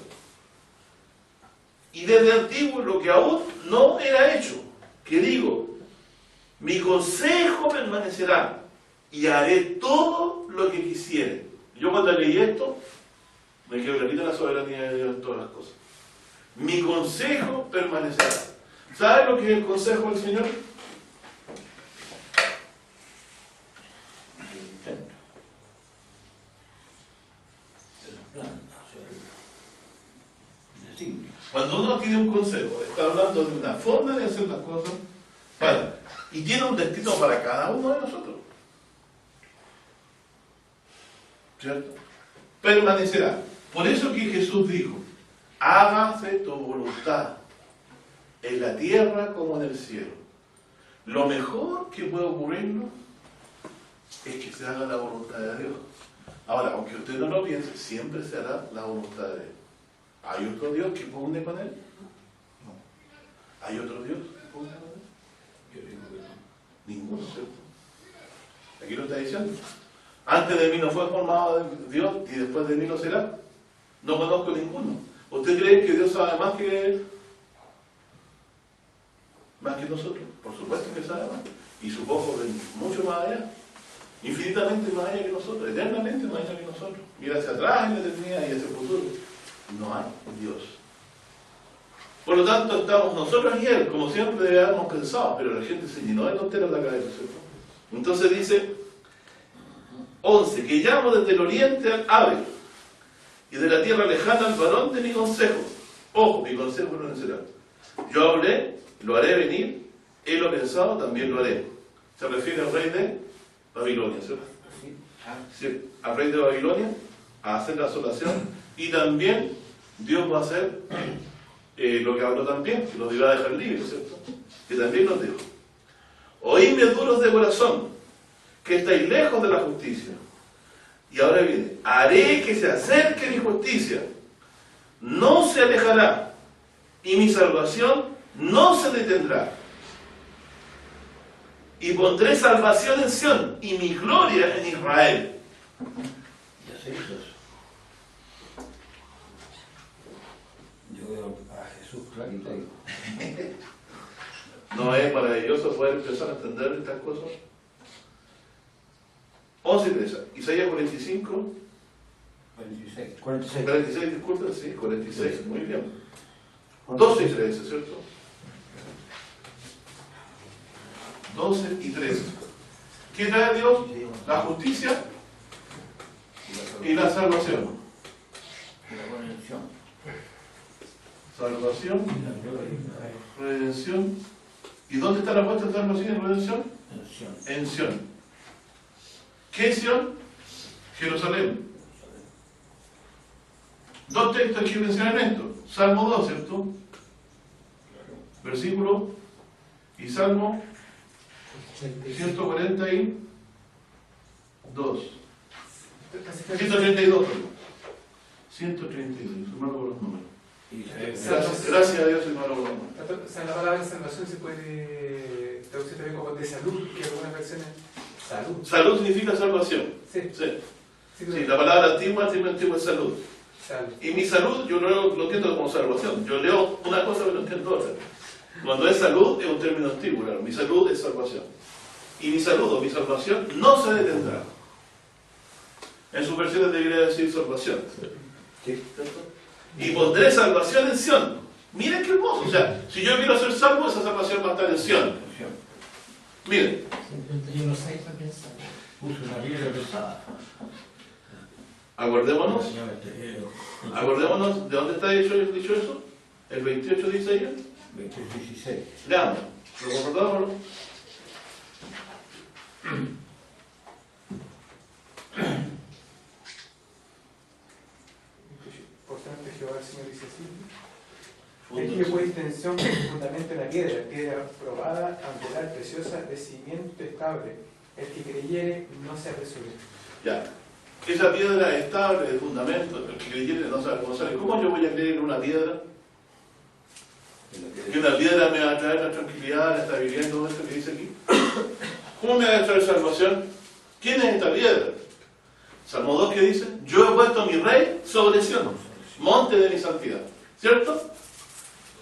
Y desde antiguo lo que aún no era hecho, que digo, mi consejo permanecerá y haré todo lo que quisiere. Yo cuando leí esto, me quedo clarita la soberanía de Dios en todas las cosas. Mi consejo permanecerá. ¿Sabes lo que es el consejo del Señor? Cuando uno tiene un consejo, está hablando de una forma de hacer las cosas y tiene un destino para cada uno de nosotros. ¿Cierto? Permanecerá. Por eso que Jesús dijo, hágase tu voluntad en la tierra como en el cielo. Lo mejor que puede ocurrirnos es que se haga la voluntad de Dios. Ahora, aunque usted no lo piense, siempre se hará la voluntad de Dios. ¿Hay otro Dios que pugna con él? No. ¿Hay otro Dios que pugna con él? Yo digo que no. Ninguno, ¿cierto? Aquí lo está diciendo. Antes de mí no fue formado Dios y después de mí no será. No conozco ninguno. ¿Usted cree que Dios sabe más que nosotros? Por supuesto que sabe más. Y su ojo ven mucho más allá. Infinitamente más allá que nosotros. Eternamente más allá que nosotros. Mira hacia atrás en la eternidad y hacia el futuro. No hay Dios. Por lo tanto, estamos nosotros y Él, como siempre habíamos pensado, pero la gente se llenó de tonteras la cabeza, ¿cierto? Entonces dice 11, que llamo desde el oriente al ave y de la tierra lejana al varón de mi consejo. Ojo, mi consejo no será. Yo hablé, lo haré venir, él lo ha pensado, también lo haré. Se refiere al rey de Babilonia, ¿cierto? Sí, al rey de Babilonia, a hacer la asolación, y también Dios va a hacer lo que habló también, que los iba a dejar libres, ¿cierto? Que también nos dijo, oídme duros de corazón, que estáis lejos de la justicia. Y ahora viene, haré que se acerque mi justicia, no se alejará, y mi salvación no se detendrá. Y pondré salvación en Sión, y mi gloria en Israel. Ya se hizo eso. Yo veo a Jesús clarito ahí. ¿No es maravilloso poder empezar a entender estas cosas? 11 y 13. Isaías 45. 46, disculpen, sí, 46, muy bien. 12 y 13, ¿cierto? 12 y 13. ¿Qué trae Dios? La justicia y la salvación. Salvación, redención. ¿Y dónde está la puesta de salvación y redención? En Sión. ¿Qué es Sión? Jerusalén. Dos textos aquí mencionan esto. Salmo 2, ¿cierto? Versículo y Salmo 142. 132, perdón. 132, hermano por los números. Gracias a Dios, hermano por los números. O sea, la palabra salvación se puede traducir también como de salud, que algunas versiones. Salud. Salud significa salvación. Sí. Sí, la palabra antigua es salud. Salud. Y mi salud yo lo entiendo como salvación. Yo leo una cosa pero no entiendo otra. Cuando es salud es un término antiguo, claro. Mi salud es salvación. Y mi salud o mi salvación no se detendrá. En sus versiones debería decir salvación. Sí. Y pondré salvación en Sión. Miren qué hermoso. O sea, si yo quiero ser salvo, esa salvación va a estar en Sión. Miren. Puso una piedra pesada. Acordémonos de dónde está dicho eso. El 28 dice ella. 16. Leamos. Recordámoslo. Por tanto, Jehová el Señor dice así. El que fue extensión que fundamento en la piedra probada, angular, preciosa, de cimiento estable. El que creyere no se apresure. Ya. Esa piedra estable de fundamento, el que creyere no sabe cómo sale. ¿Cómo yo voy a creer en una piedra? Que una piedra me va a traer la tranquilidad, la estabilidad y todo esto que dice aquí. ¿Cómo me va a traer salvación? ¿Quién es esta piedra? Salmo 2 que dice, yo he puesto a mi rey sobre Sión, monte de mi santidad. ¿Cierto?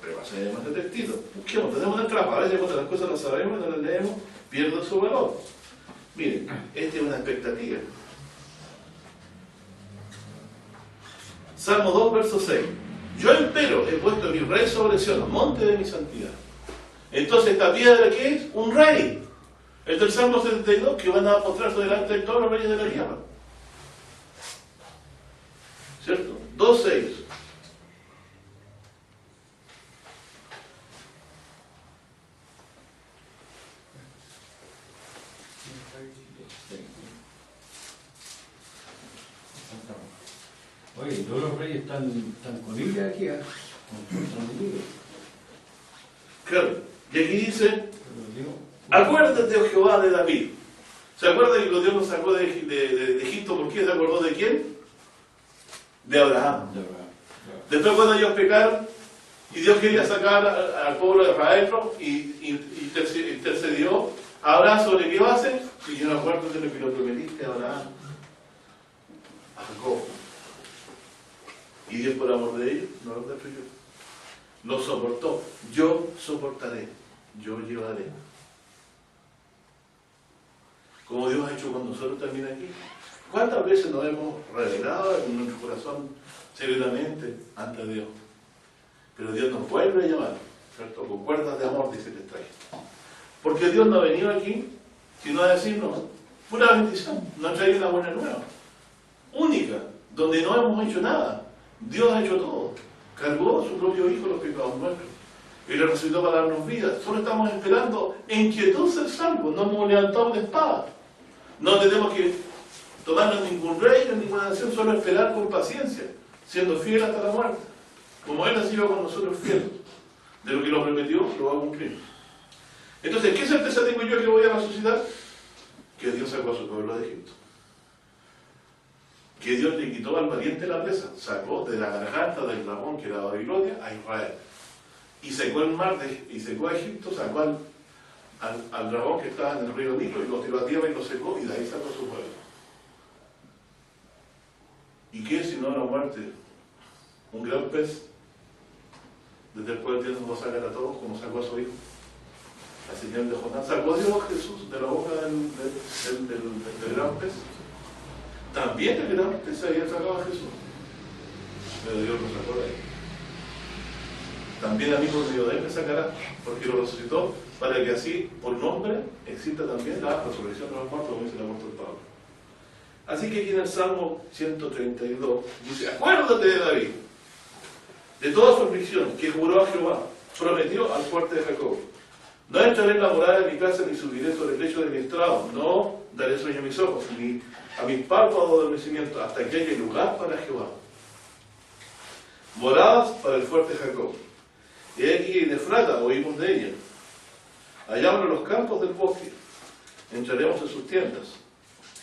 Repasemos este textito. Busquemos, tenemos una trampa. A veces cuando las cosas las sabemos y no las leemos, pierden su valor. Miren, esta es una expectativa. Salmo 2, verso 6. Yo empero he puesto a mi rey sobre Sion, monte de mi santidad. Entonces, ¿esta piedra qué es? Un rey. Este es el Salmo 72, que van a postrarse delante de todos los reyes de la tierra. ¿Cierto? 2.6. Oye, todos los reyes están con ella aquí, ¿eh? Están unidos. Claro. Y aquí dice, Pero digo, acuérdate, oh Jehová, de David. ¿Se acuerda que Dios nos sacó de Egipto? ¿Por qué se acordó de quién? De Abraham. de verdad. Después cuando ellos pecaron y Dios quería sacar al pueblo de Israel y intercedió a Abraham sobre qué base, y yo me acuerdo de lo que lo prometiste a Abraham, a Jacob. Y Dios, por amor de ellos, no los destruyó. Los soportó. Yo soportaré. Yo llevaré. Como Dios ha hecho con nosotros también aquí. ¿Cuántas veces nos hemos revelado en nuestro corazón secretamente ante Dios? Pero Dios nos vuelve a llamar, ¿cierto? Con cuerdas de amor, dice el texto. Porque Dios no ha venido aquí sino a decirnos pura bendición, nos ha traído una buena nueva, única, donde no hemos hecho nada. Dios ha hecho todo. Cargó a su propio Hijo los pecados nuestros y le resucitó para darnos vida. Solo estamos esperando en quietud ser salvos. No hemos levantado la espada. No tenemos que tomarnos ningún reino, ninguna nación, solo esperar con paciencia, siendo fiel hasta la muerte. Como Él ha sido con nosotros fiel. De lo que lo prometió, lo va a cumplir. Entonces, ¿qué certeza tengo yo que voy a resucitar? Que Dios sacó a su pueblo de Egipto. Que Dios le quitó al valiente la presa, sacó de la garganta del dragón que era Babilonia a Israel. Y secó el mar, y secó a Egipto, sacó al dragón que estaba en el río Nilo y lo tiró a tierra y lo secó, y de ahí sacó a su pueblo. ¿Y qué si no la muerte? Un gran pez, desde el cual Dios nos va a sacar a todos, como sacó a su hijo. La señal de Jonás. ¿Sacó Dios a Jesús de la boca del gran pez? También el gran pez se había sacado a Jesús, pero Dios lo sacó de ahí. También a mí por medio de Él me sacará, porque lo resucitó, para que así, por nombre, exista también la resurrección de los muertos, como dice el apóstol Pablo. Así que aquí en el Salmo 132 dice, acuérdate de David, de toda su aflicción, que juró a Jehová, prometió al fuerte de Jacob. No entraré en la morada de mi casa, ni subiré sobre el lecho de mi estrado, no daré sueño a mis ojos, ni a mis párpados de adormecimiento, hasta que haya lugar para Jehová. Moradas para el fuerte Jacob. Y aquí en Efrata oímos de ella. Allá en los campos del bosque, entraremos en sus tiendas.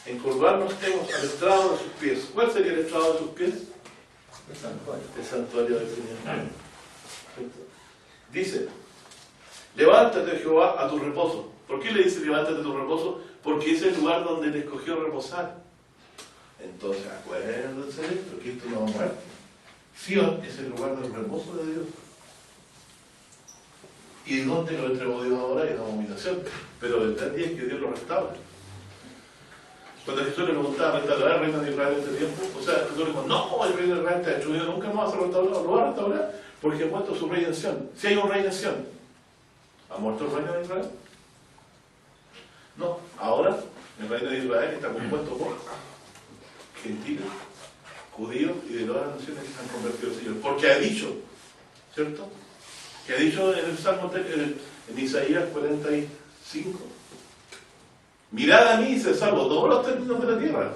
Encurvarnos hemos al estrado de sus pies. ¿Cuál sería el estrado de sus pies? El santuario del Señor. Dice, levántate, Jehová, a tu reposo. ¿Por qué le dice levántate a tu reposo? Porque es el lugar donde te escogió reposar. Entonces, acuérdense de esto, que esto no va a muerte. Sion es el lugar del reposo de Dios. ¿Y dónde lo entregó Dios ahora? En la abominación. Pero el día es que Dios lo restaura. Cuando Jesús le preguntaba, ¿restaurará el reino de Israel en este tiempo? O sea, Jesús le dijo, no, el reino de Israel está destruido, nunca más va a ser restaurado. Lo va a restaurar porque ha puesto su rey en Sion. Si hay un rey en Sion, ¿ha muerto el reino de Israel? No, ahora el reino de Israel está compuesto por gentiles, judíos y de todas las naciones que se han convertido al Señor. Porque ha dicho, ¿cierto? Que ha dicho en el Salmo, en Isaías 45. Mirad a mí y se salvo todos los términos de la tierra.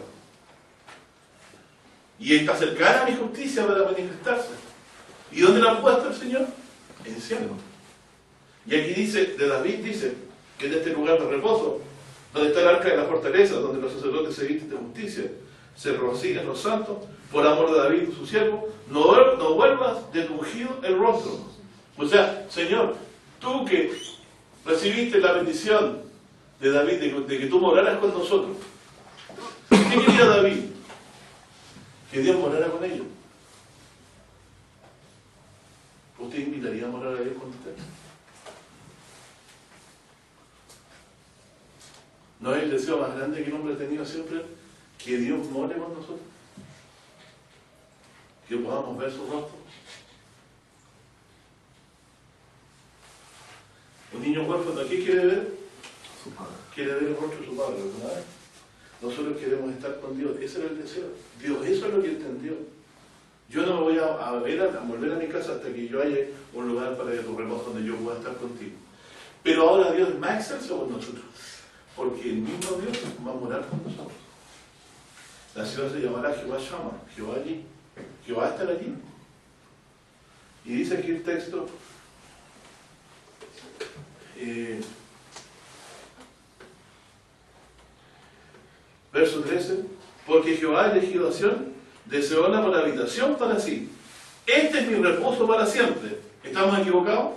Y está cercana a mi justicia para manifestarse. ¿Y dónde la ha puesto el Señor? En Sion. Y aquí dice, de David dice, que en este lugar de reposo, donde está el arca de la fortaleza, donde los sacerdotes se visten de justicia, se regocijan los santos, por amor de David, su siervo, no vuelvas de tu ungido el rostro. O sea, Señor, tú que recibiste la bendición de David, de que tú moraras con nosotros. ¿Qué quería David? Que Dios morara con ellos. ¿Usted invitaría a morar a Dios con usted? ¿No es el deseo más grande que el hombre ha tenido siempre? Que Dios more con nosotros. Que podamos ver su rostro. Un niño huérfano, ¿qué quiere ver? Su padre. Quiere ver el rostro de su padre, ¿verdad? Nosotros queremos estar con Dios. Ese era el deseo. Dios, eso es lo que entendió. Yo no me voy a volver a mi casa hasta que yo haya un lugar para tu reposo donde yo pueda estar contigo. Pero ahora Dios es más excelso con nosotros, porque el mismo Dios va a morar con nosotros. La ciudad se llamará Jehová Shammah, Jehová allí. Jehová va a estar allí. Y dice aquí el texto, verso 13, porque Jehová ha elegido a Sión, deseóla por habitación para sí. Este es mi reposo para siempre. ¿Estamos equivocados?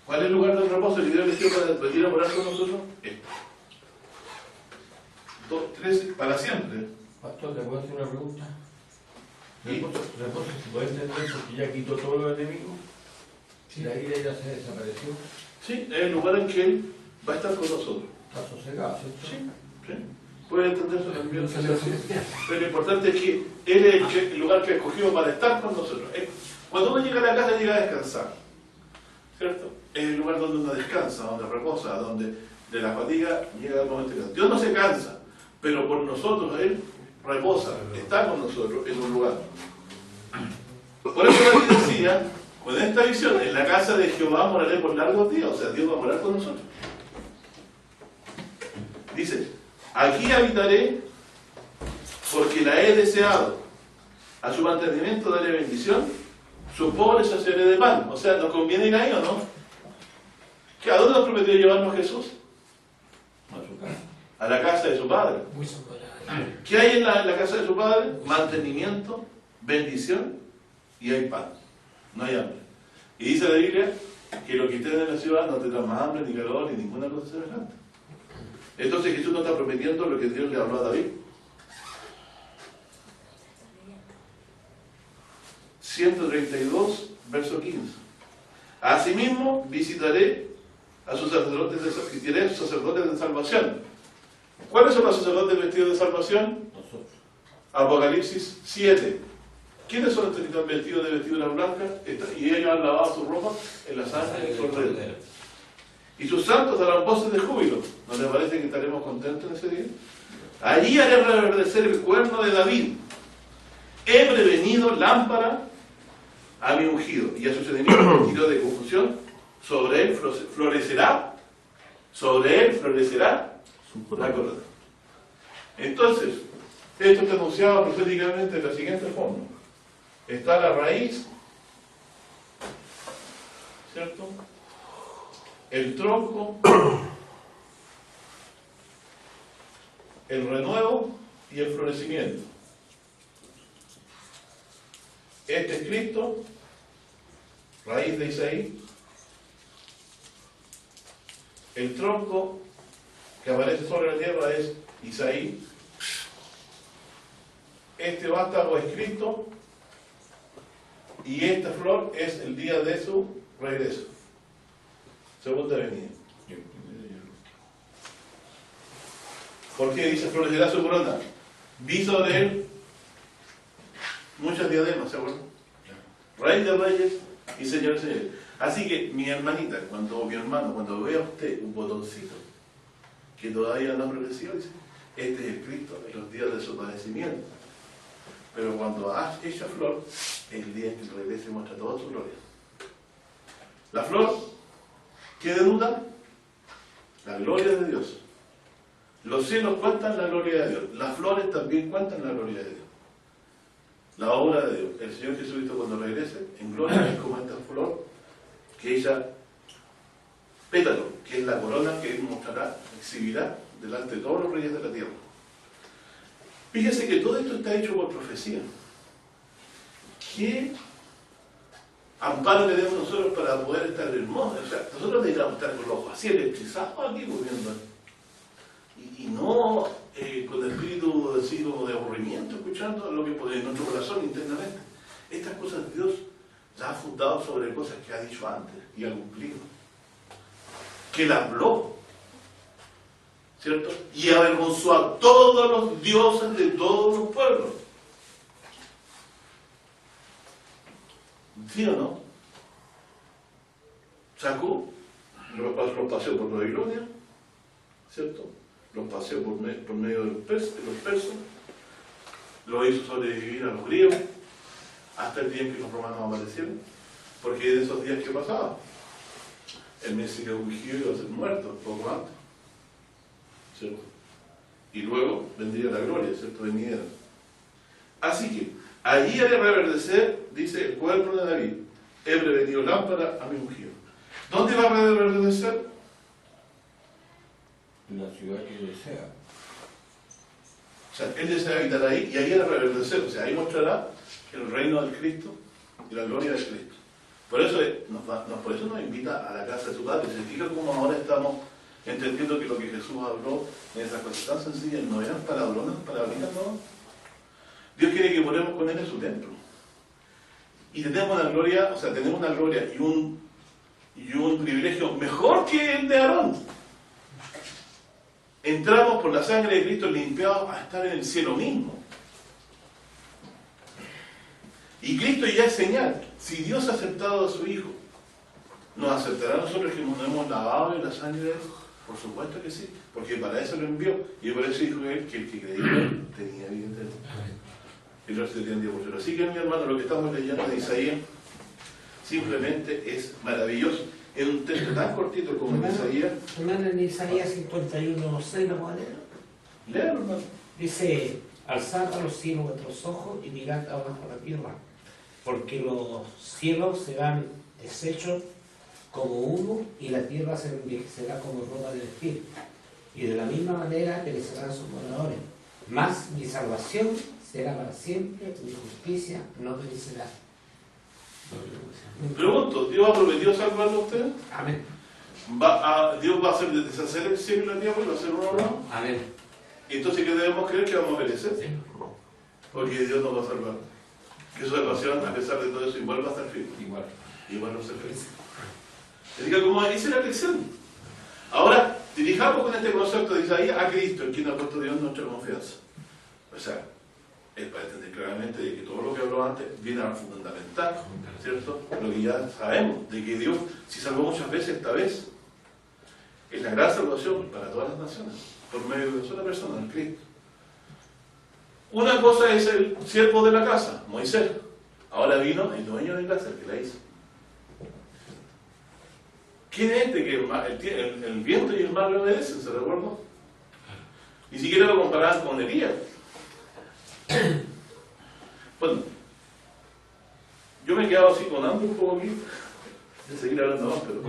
¿Cuál es el lugar del reposo que Dios eligió para venir a morar con nosotros? Este. 13, para siempre. Pastor, ¿le puedo hacer una pregunta? ¿Sí? ¿Reposo se puede entender porque ya quitó todos los enemigos? Si la ira ya se desapareció, Sí, es el lugar en que Él va a estar con nosotros. está sosegado, ¿cierto? Sí, sí. Puede entenderse también. No se le hace. Pero lo importante es que Él es el lugar que ha escogido para estar con nosotros. Cuando uno llega a la casa, llega a descansar. ¿Cierto? Es el lugar donde uno descansa, donde reposa, donde de la fatiga llega el momento de descanso. Dios no se cansa, pero por nosotros Él reposa, está con nosotros en un lugar. Por eso David decía, con esta visión, en la casa de Jehová moraré por largos días, o sea, Dios va a morar con nosotros. Dice, aquí habitaré porque la he deseado, a su mantenimiento daré bendición, su pobre saciaré de pan. O sea, ¿nos conviene ir ahí o no? ¿A dónde nos prometió llevarnos Jesús? A su casa. A la casa de su Padre. ¿Qué hay en la casa de su Padre? Mantenimiento, bendición y hay pan. No hay hambre. Y dice la Biblia que lo que estén en la ciudad no tendrá más hambre, ni calor, ni ninguna cosa semejante. Entonces Jesús no está prometiendo lo que Dios le habló a David. 132, verso 15. Asimismo visitaré a sus sacerdotes de salvación. ¿Cuáles son los sacerdotes vestidos de salvación? Nosotros. Apocalipsis 7. ¿Quiénes son los que están vestidos de vestiduras blancas? Y ellos han lavado su ropa en la sangre del Cordero. Y sus santos darán voces de júbilo. ¿No les parece que estaremos contentos en ese día? Allí haré reverdecer el cuerno de David. He prevenido lámpara a mi ungido, y a sus enemigos me tiró de confusión. Sobre él florecerá la corona. Entonces, esto está anunciado proféticamente de la siguiente forma. Está la raíz, ¿cierto? El tronco, el renuevo y el florecimiento. Este es Cristo, raíz de Isaí. El tronco que aparece sobre la tierra es Isaí. Este vástago es Cristo. Y esta flor es el día de su regreso. Segunda venida. ¿Por qué dice florecerá su corona? Vi sobre él muchas diademas, ¿se acuerdan? Rey de reyes y señor de señores. Así que mi hermanita, mi hermano, cuando vea usted un botoncito que todavía no apareció, dice, este es el Cristo en los días de su padecimiento. Pero cuando echa flor, es el día en que regrese y muestra toda su gloria. La flor, ¿qué denuda? La gloria de Dios. Los cielos cuentan la gloria de Dios. Las flores también cuentan la gloria de Dios. La obra de Dios. El Señor Jesucristo cuando regrese en gloria es como esta flor que ella, pétalo, que es la corona que Él mostrará, exhibirá delante de todos los reyes de la tierra. Fíjese que todo esto está hecho por profecía. ¿Qué amparo tenemos nosotros para poder estar hermosos? O sea, nosotros necesitamos estar con los ojos así electrizados aquí, viendo. Y no con el espíritu así como de aburrimiento, escuchando lo que en nuestro corazón internamente. Estas cosas Dios las ha fundado sobre cosas que ha dicho antes y ha cumplido. que Él habló, ¿cierto? Y avergonzó a todos los dioses de todos los pueblos. ¿Sí o no? Sacó, los paseó por Babilonia, ¿cierto? Los paseó por medio de los persas, lo hizo sobrevivir a los griegos, hasta el día en que los romanos aparecieron, porque en esos días, ¿qué pasaba? El Mesías ungido iba a ser muerto poco antes, ¿cierto? Y luego vendría la gloria, ¿cierto? Venidera. Así que, allí ha de reverdecer, dice el cuerpo de David, he prevenido lámpara a mi ungido. ¿Dónde va a reverdecer? En la ciudad que desea. O sea, Él desea habitar ahí y ahí ha de reverdecer. O sea, ahí mostrará el reino del Cristo y la gloria del Cristo. Por eso nos invita a la casa de su Padre. Se fija cómo ahora estamos entendiendo que lo que Jesús habló en esas cosas tan sencillas no eran palabronas, no. Dios quiere que moremos con Él en su templo. Y tenemos una gloria, o sea, tenemos una gloria y un privilegio mejor que el de Aarón. Entramos por la sangre de Cristo limpiados a estar en el cielo mismo. Y Cristo ya es señal. Si Dios ha aceptado a su Hijo, ¿nos aceptará a nosotros que nos hemos lavado en la sangre de Él? Por supuesto que sí, porque para eso lo envió. Y por eso dijo Él que el que creía en Él tenía vida eterna. Y el resto tenía por cierto. Así que, mi hermano, lo que estamos leyendo de Isaías simplemente es maravilloso. En un texto tan cortito como en Isaías. Hermano, en Isaías 51:6 lo voy a leer. Léalo, hermano. Dice: alzad a los cielos vuestros ojos y mirad abajo la tierra, porque los cielos serán deshechos como humo y la tierra se envejecerá como ropa de vestir, y de la misma manera perecerán sus moradores. Mas mi salvación será para siempre, mi justicia no perecerá. Pregunto, ¿Dios ha prometido salvarlo a usted? Amén. ¿Dios va a hacer deshacer el cielo y la tierra y va a hacer uno nuevo? Amén. Entonces, ¿qué debemos creer? Que vamos a perecer. Sí. Porque Dios nos va a salvar. Que su salvación, a pesar de todo eso, igual va a estar firme. Igual no se feliz. Diga como dice la lección. Ahora, dirijamos con este concepto de Isaías a Cristo, en quien ha puesto Dios nuestra confianza. O sea, es para entender claramente de que todo lo que habló antes viene a fundamentar, ¿cierto? Lo que ya sabemos, de que Dios, si salvó muchas veces, esta vez, es la gran salvación para todas las naciones, por medio de una sola persona, el Cristo. Una cosa es el siervo de la casa, Moisés. Ahora vino el dueño de casa, el que la hizo. ¿Quién es este que el viento y el mar le obedecen? ¿Se recuerda? Ni siquiera lo comparaban con Elías. Bueno, yo me he quedado así con hambre un poco aquí de seguir hablando más, pero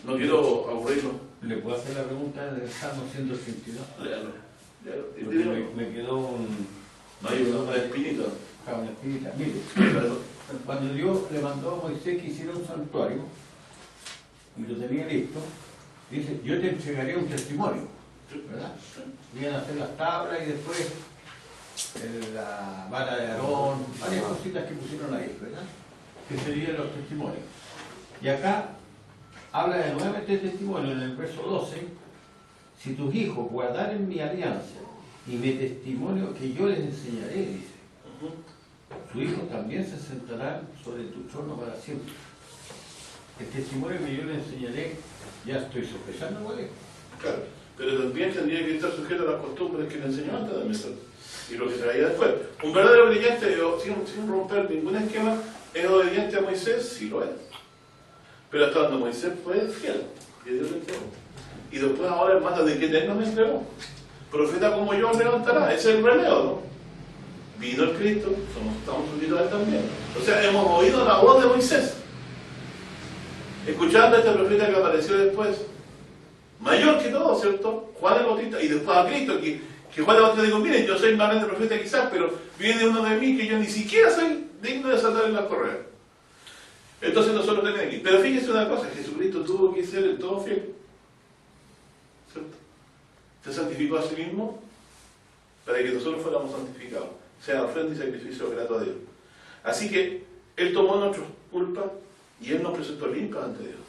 no quiero aburrirlo. ¿Le puedo hacer la pregunta del Salmo 182? Léalo. Me quedó No hay una espinita. una espinita. Mire, cuando Dios le mandó a Moisés que hiciera un santuario y lo tenía listo, dice: yo te entregaré un testimonio, ¿verdad? Iban a hacer las tablas y después la vara de Aarón, varias cositas que pusieron ahí, ¿verdad? Que serían los testimonios. Y acá habla de nuevamente testimonio en el verso 12: si tus hijos guardaren mi alianza y mi testimonio que yo les enseñaré, dice, tus hijos también se sentarán sobre tu trono para siempre. El testimonio que yo les enseñaré, ya estoy sospechando cuál es. Claro, pero también tendría que estar sujeto a las costumbres que le enseñó antes de Mesías y lo que traía después. Un verdadero creyente, sin romper ningún esquema, ¿es obediente a Moisés? Sí lo es. Pero hasta donde Moisés fue fiel, y Dios le entregó. Y después ahora, hermano, ¿de qué Él me entregó? Profeta como yo levantará, ese es el relevo, ¿no? Vino el Cristo, estamos subidos a Él también. O sea, hemos oído la voz de Moisés, escuchando a este profeta que apareció después, mayor que todo, ¿cierto? Juan el Bautista, y después a Cristo, que Juan el Bautista dijo: miren, yo soy más grande profeta quizás, pero viene uno de mí que yo ni siquiera soy digno de saltar en las correas. Entonces nosotros tenemos aquí. Pero fíjense una cosa, Jesucristo tuvo que ser el todo fiel, ¿cierto? Se santificó a sí mismo para que nosotros fuéramos santificados, sea ofrenda y sacrificio grato a Dios. Así que Él tomó nuestras culpas y Él nos presentó limpios ante Dios.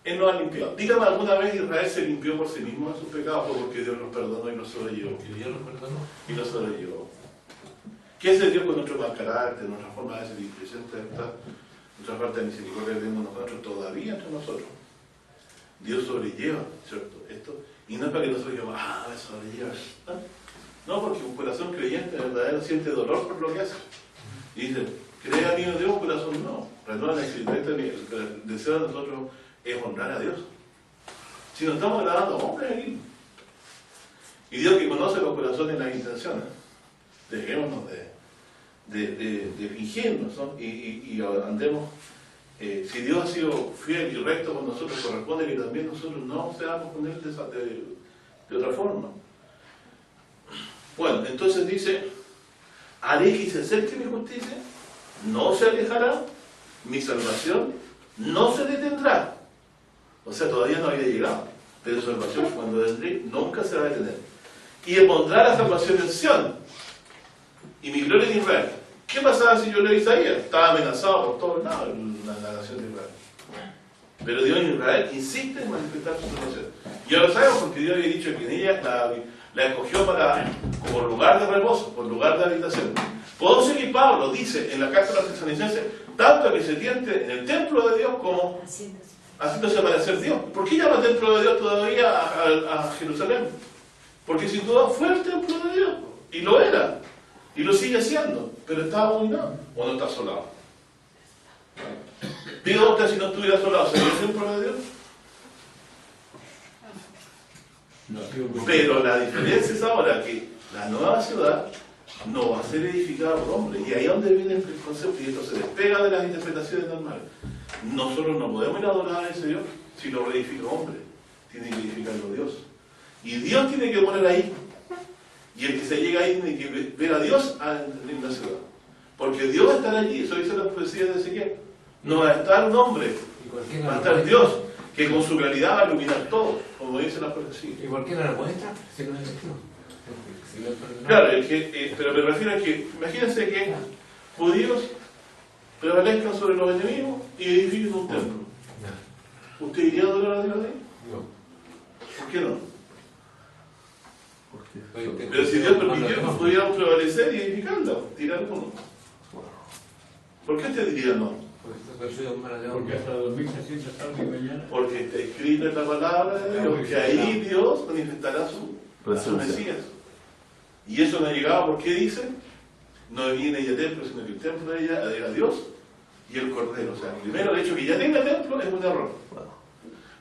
Él nos ha limpiado. Dígame, ¿alguna vez Israel se limpió por sí mismo de sus pecados? Fue porque Dios nos perdonó y nos sobrellevó. Que Dios lo perdonó. Y nos sobrellevó. ¿Qué hace Dios con nuestro mal carácter, nuestra forma de ser displicente, nuestra falta de misericordia que tenemos nosotros todavía entre nosotros? Dios sobrelleva, ¿cierto? Esto, y no es para que nosotros digamos, me sobrelleva. No, porque un corazón creyente verdadero siente dolor por lo que hace. Y dice, ¿cree amigo de Dios? Un corazón no. El deseo de nosotros es honrar a Dios. Si nos estamos agradando a hombres aquí. Y Dios que conoce los corazones y las intenciones, dejémonos de fingirnos, ¿no? y andemos. Si Dios ha sido fiel y recto con nosotros, corresponde que también nosotros no seamos con Él de otra forma. Bueno, entonces dice, haré que se acerque mi justicia, no se alejará, mi salvación no se detendrá. O sea, todavía no había llegado, pero su salvación cuando vendré nunca se va a detener. Y pondrá la salvación en Sión, y mi gloria en Israel. ¿Qué pasaba si yo leo Isaías? Estaba amenazado por todos lados la nación de Israel. Pero Dios en Israel insiste en manifestar su salvación. Y ahora lo sabemos porque Dios había dicho que en ella la escogió como lugar de reposo, por lugar de habitación. Podemos ser que Pablo dice en la carta de los Tesalonicenses, tanto que se tiente en el templo de Dios como haciéndose aparecer Dios. ¿Por qué llama templo de Dios todavía a Jerusalén? Porque sin duda fue el templo de Dios, y lo era, y lo sigue siendo, pero está abominado, o no está asolado. Diga usted, si no estuviera asolado, ¿sería el templo de Dios? No, pero la diferencia es ahora que la nueva ciudad no va a ser edificada por hombres, y ahí es donde viene el concepto, y esto se despega de las interpretaciones normales. Nosotros no podemos ir a adorar a ese Dios si lo reedifica hombre, tiene que edificarlo Dios. Y Dios tiene que poner ahí. Y el que se llega ahí tiene que ver a Dios en la ciudad. Porque Dios va a estar allí, eso dice la profecía de Ezequiel. No va a estar un hombre, va a estar Dios, que con su claridad va a iluminar todo, como dice la profecía. ¿Y por qué no la muestra? Si no es Claro, pero me refiero a que, imagínense que judíos prevalezcan sobre los enemigos y edifiquen un templo. ¿Usted iría a adorar a Dios ahí? No. ¿Por qué no? Porque Pero si Dios permitió que pudiéramos prevalecer y edificarlo, tirar uno. ¿Por qué usted diría no? Porque hasta 2600 tarde y mañana. Porque está escrito en la palabra de Dios que ahí Dios manifestará su Mesías. Y eso no ha llegado, ¿por qué dice? No viene ella templo, sino que el templo de ella era Dios y el Cordero. O sea, primero el hecho que ya tenga templo es un error.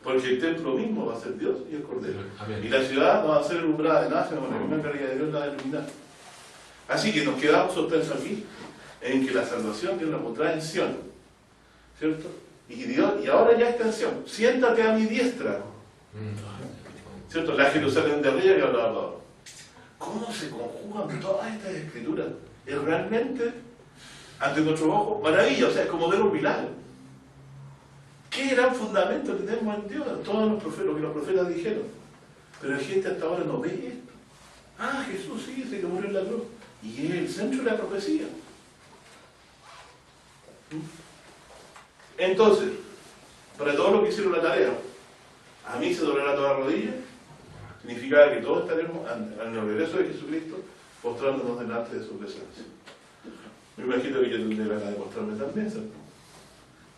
Porque el templo mismo va a ser Dios y el Cordero. Amén. Y la ciudad no va a ser alumbrada de nada, sino que la misma claridad de Dios la va a iluminar. Así que nos quedamos suspensos aquí en que la salvación Dios la pondrá en Sión, ¿cierto? Y ahora ya está en Sión. Siéntate a mi diestra, ¿cierto? La Jerusalén de arriba que hablaba Pablo. ¿Cómo se conjugan todas estas escrituras? Es realmente, ante nuestros ojos, maravilla. O sea, es como ver un milagro. ¿Qué gran fundamento tenemos en Dios? Todos los profetas, lo que los profetas dijeron. Pero la gente hasta ahora no ve esto. Jesús sí, dice que murió en la cruz. Y es el centro de la profecía. Entonces, para todos los que hicieron la tarea, a mí se doblará toda la rodilla, significa que todos estaremos al regreso de Jesucristo postrándonos delante de su presencia. Me imagino que yo tendré la gana de postrarme también, ¿cierto?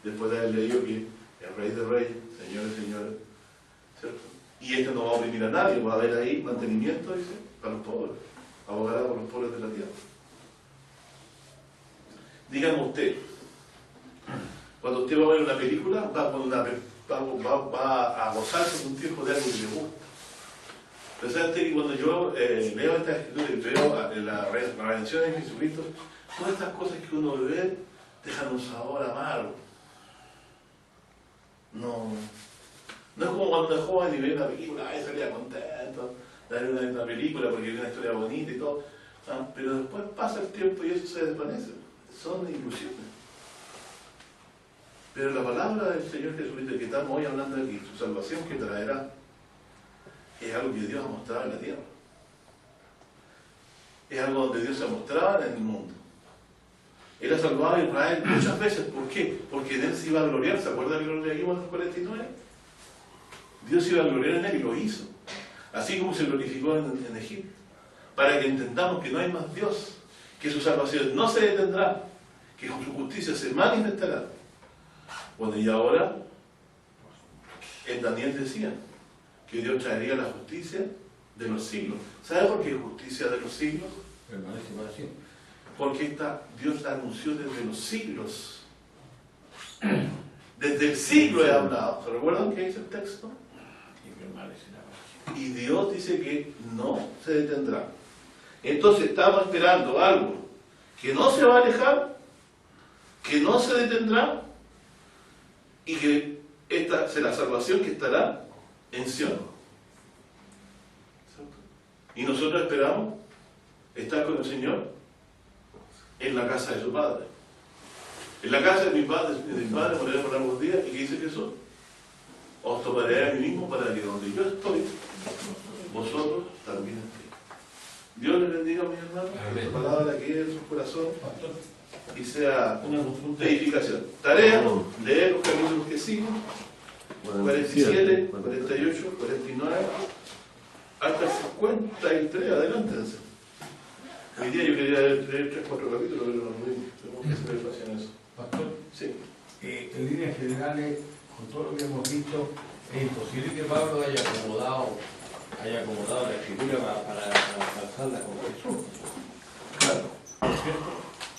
Después de haber leído que el Rey de Reyes, Señores, Señores, ¿cierto? Y esto no va a oprimir a nadie, va a haber ahí mantenimiento, dice, para los pobres, abogará por los pobres de la tierra. Díganme usted, cuando usted va a ver una película, va a gozarse con un tiempo de algo que le gusta. Pensate que cuando yo leo estas escrituras y veo la redención de Jesucristo, todas estas cosas que uno ve dejan un sabor amargo. No es como cuando es joven y ve una película, salía contento, darle una película porque viene una historia bonita y todo, pero después pasa el tiempo y eso se desvanece. Son ilusiones. Pero la palabra del Señor Jesucristo que estamos hoy hablando aquí, su salvación que traerá, es algo que Dios ha mostrado en la tierra. Es algo donde Dios se ha mostrado en el mundo. Él ha salvado a Israel muchas veces. ¿Por qué? Porque en él se iba a gloriar. ¿Se acuerdan que lo leímos en el 49? Dios iba a gloriar en él y lo hizo. Así como se glorificó en Egipto. Para que entendamos que no hay más Dios, que su salvación no se detendrá, que su justicia se manifestará. Bueno, y ahora, en Daniel decía que Dios traería la justicia de los siglos. ¿Sabe por qué justicia de los siglos? Permanece para siempre. Porque Dios la anunció desde los siglos. Desde el siglo he hablado. ¿Se recuerdan qué dice el texto? Y permanecerá para siempre. Y Dios dice que no se detendrá. Entonces estamos esperando algo que no se va a alejar, que no se detendrá, y que esta será la salvación que estará en Sion. Y nosotros esperamos estar con el Señor en la casa de su Padre. En la casa de mi Padre moraré por largos días. ¿Y qué dice Jesús? Os tomaré a mí mismo para que donde yo estoy, vosotros también estéis. Dios les bendiga, mis hermanos, que esta palabra quede en su corazón y sea Una consulta. de edificación. Tarea, leer los capítulos que siguen, 47, 48, 49, hasta el 53, adelántense. Hoy día yo quería leer 3, 4 capítulos, pero no pudimos. Tenemos que hacer espacio en eso. Pastor, Sí. en líneas generales, con todo lo que hemos visto, es imposible que Pablo haya acomodado la escritura para alcanzarla con Jesús. Claro. ¿Cierto?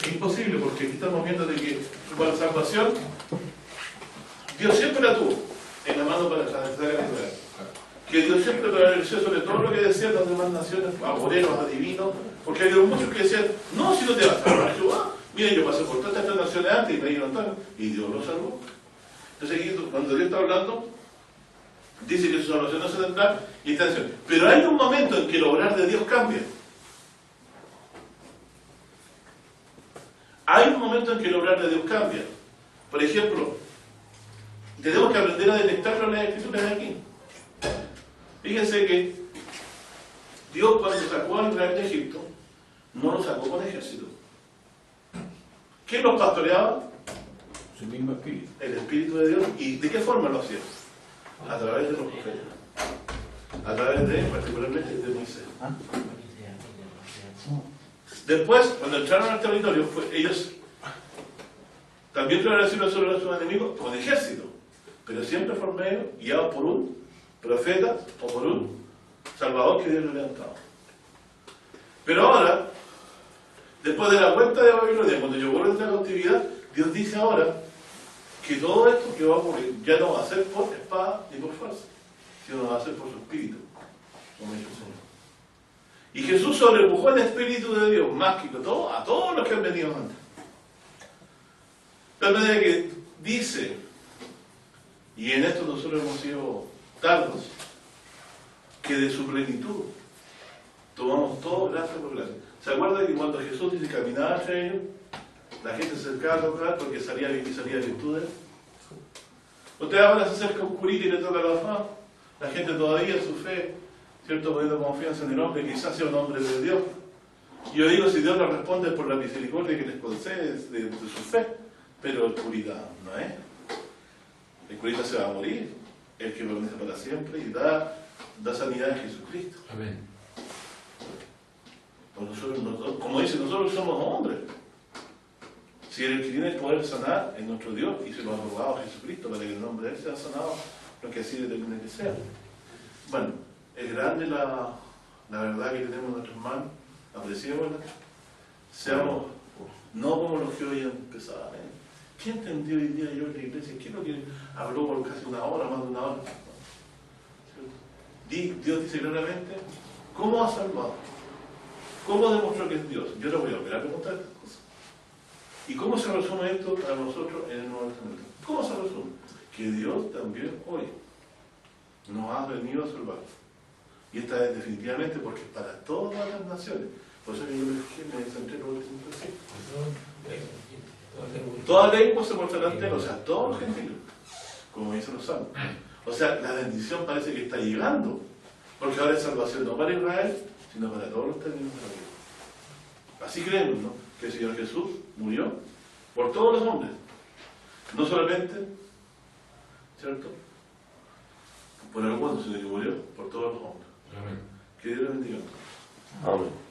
Es imposible porque aquí estamos viendo de que su salvación, Dios siempre la tuvo en la mano para sacar la Israel. Que Dios siempre prevaleció sobre todo lo que decían las demás naciones, amoreros, adivinos, porque hay muchos que decían, no, si no te vas a salvar Jehová. Miren, yo pasé por todas estas naciones antes y me dieron tal, y Dios lo salvó. Entonces aquí, cuando Dios está hablando, dice que su salvación no se tendrá, y está diciendo, pero hay un momento en que el obrar de Dios cambia. Hay un momento en que el obrar de Dios cambia. Por ejemplo, tenemos que aprender a detectarlo en las escrituras de aquí. Fíjense que Dios, cuando sacó a Israel de Egipto, no lo sacó con ejército. ¿Quién los pastoreaba? Su mismo espíritu. El Espíritu de Dios. ¿Y de qué forma lo hacía? A través de los profetas. A través de, particularmente, de Moisés. Después, cuando entraron al territorio, ellos también prevalecieron sobre sus enemigos con ejército, pero siempre por medio, guiados por un profeta o por un salvador que Dios le levantaba. Pero ahora, después de la vuelta de Babilonia, cuando llegó la cautividad, Dios dice ahora que todo esto que va a ocurrir ya no va a ser por espada ni por fuerza, sino va a ser por su espíritu, como dijo el Señor. Y Jesús sobrepujó el Espíritu de Dios más que a todos los que han venido antes. De manera que dice, y en esto nosotros hemos sido tardos, que de su plenitud tomamos todo gracia por gracia. ¿Se acuerdan que cuando Jesús dice caminaba entre ellos, la gente se acercaba a tocar porque salía virtudes? Usted ahora se acerca a un curita y le toca la fama. La gente todavía en su fe, ¿cierto? Poniendo confianza en el hombre, quizás sea un hombre de Dios. Y yo digo, si Dios le responde por la misericordia que les concede de su fe, pero el curita no es. El curita se va a morir, el que permanece para siempre y da sanidad en Jesucristo. Amén. Pues nosotros, como dice, nosotros somos hombres. Si el que tiene el poder de sanar es nuestro Dios y se lo ha robado a Jesucristo para que el nombre de Él sea sanado, lo que así determina que sea. Bueno, es grande la verdad que tenemos en nuestras manos, apreciémosla, seamos no como los que hoy empezaban. ¿Quién entendió hoy día yo en la iglesia? ¿Quién lo que habló por casi una hora, más de una hora? Dios dice claramente, ¿cómo ha salvado? ¿Cómo demostró que es Dios? Yo le voy a volver a preguntar estas cosas. ¿Y cómo se resume esto para nosotros en el Nuevo Testamento? ¿Cómo se resume? Que Dios también hoy nos ha venido a salvar. Y esta es definitivamente porque es para todas las naciones. Por eso yo me centré en lo que siempre decía. Toda lengua se mostrará ante él, o sea, todos los gentiles, como dicen los salmos. O sea, la bendición parece que está llegando, porque ahora es salvación no para Israel, sino para todos los términos de la vida. Así creemos, ¿no? Que el Señor Jesús murió por todos los hombres, no solamente, ¿cierto?, por algunos, sino que murió por todos los hombres. Amén. Que Dios les bendiga. Amén.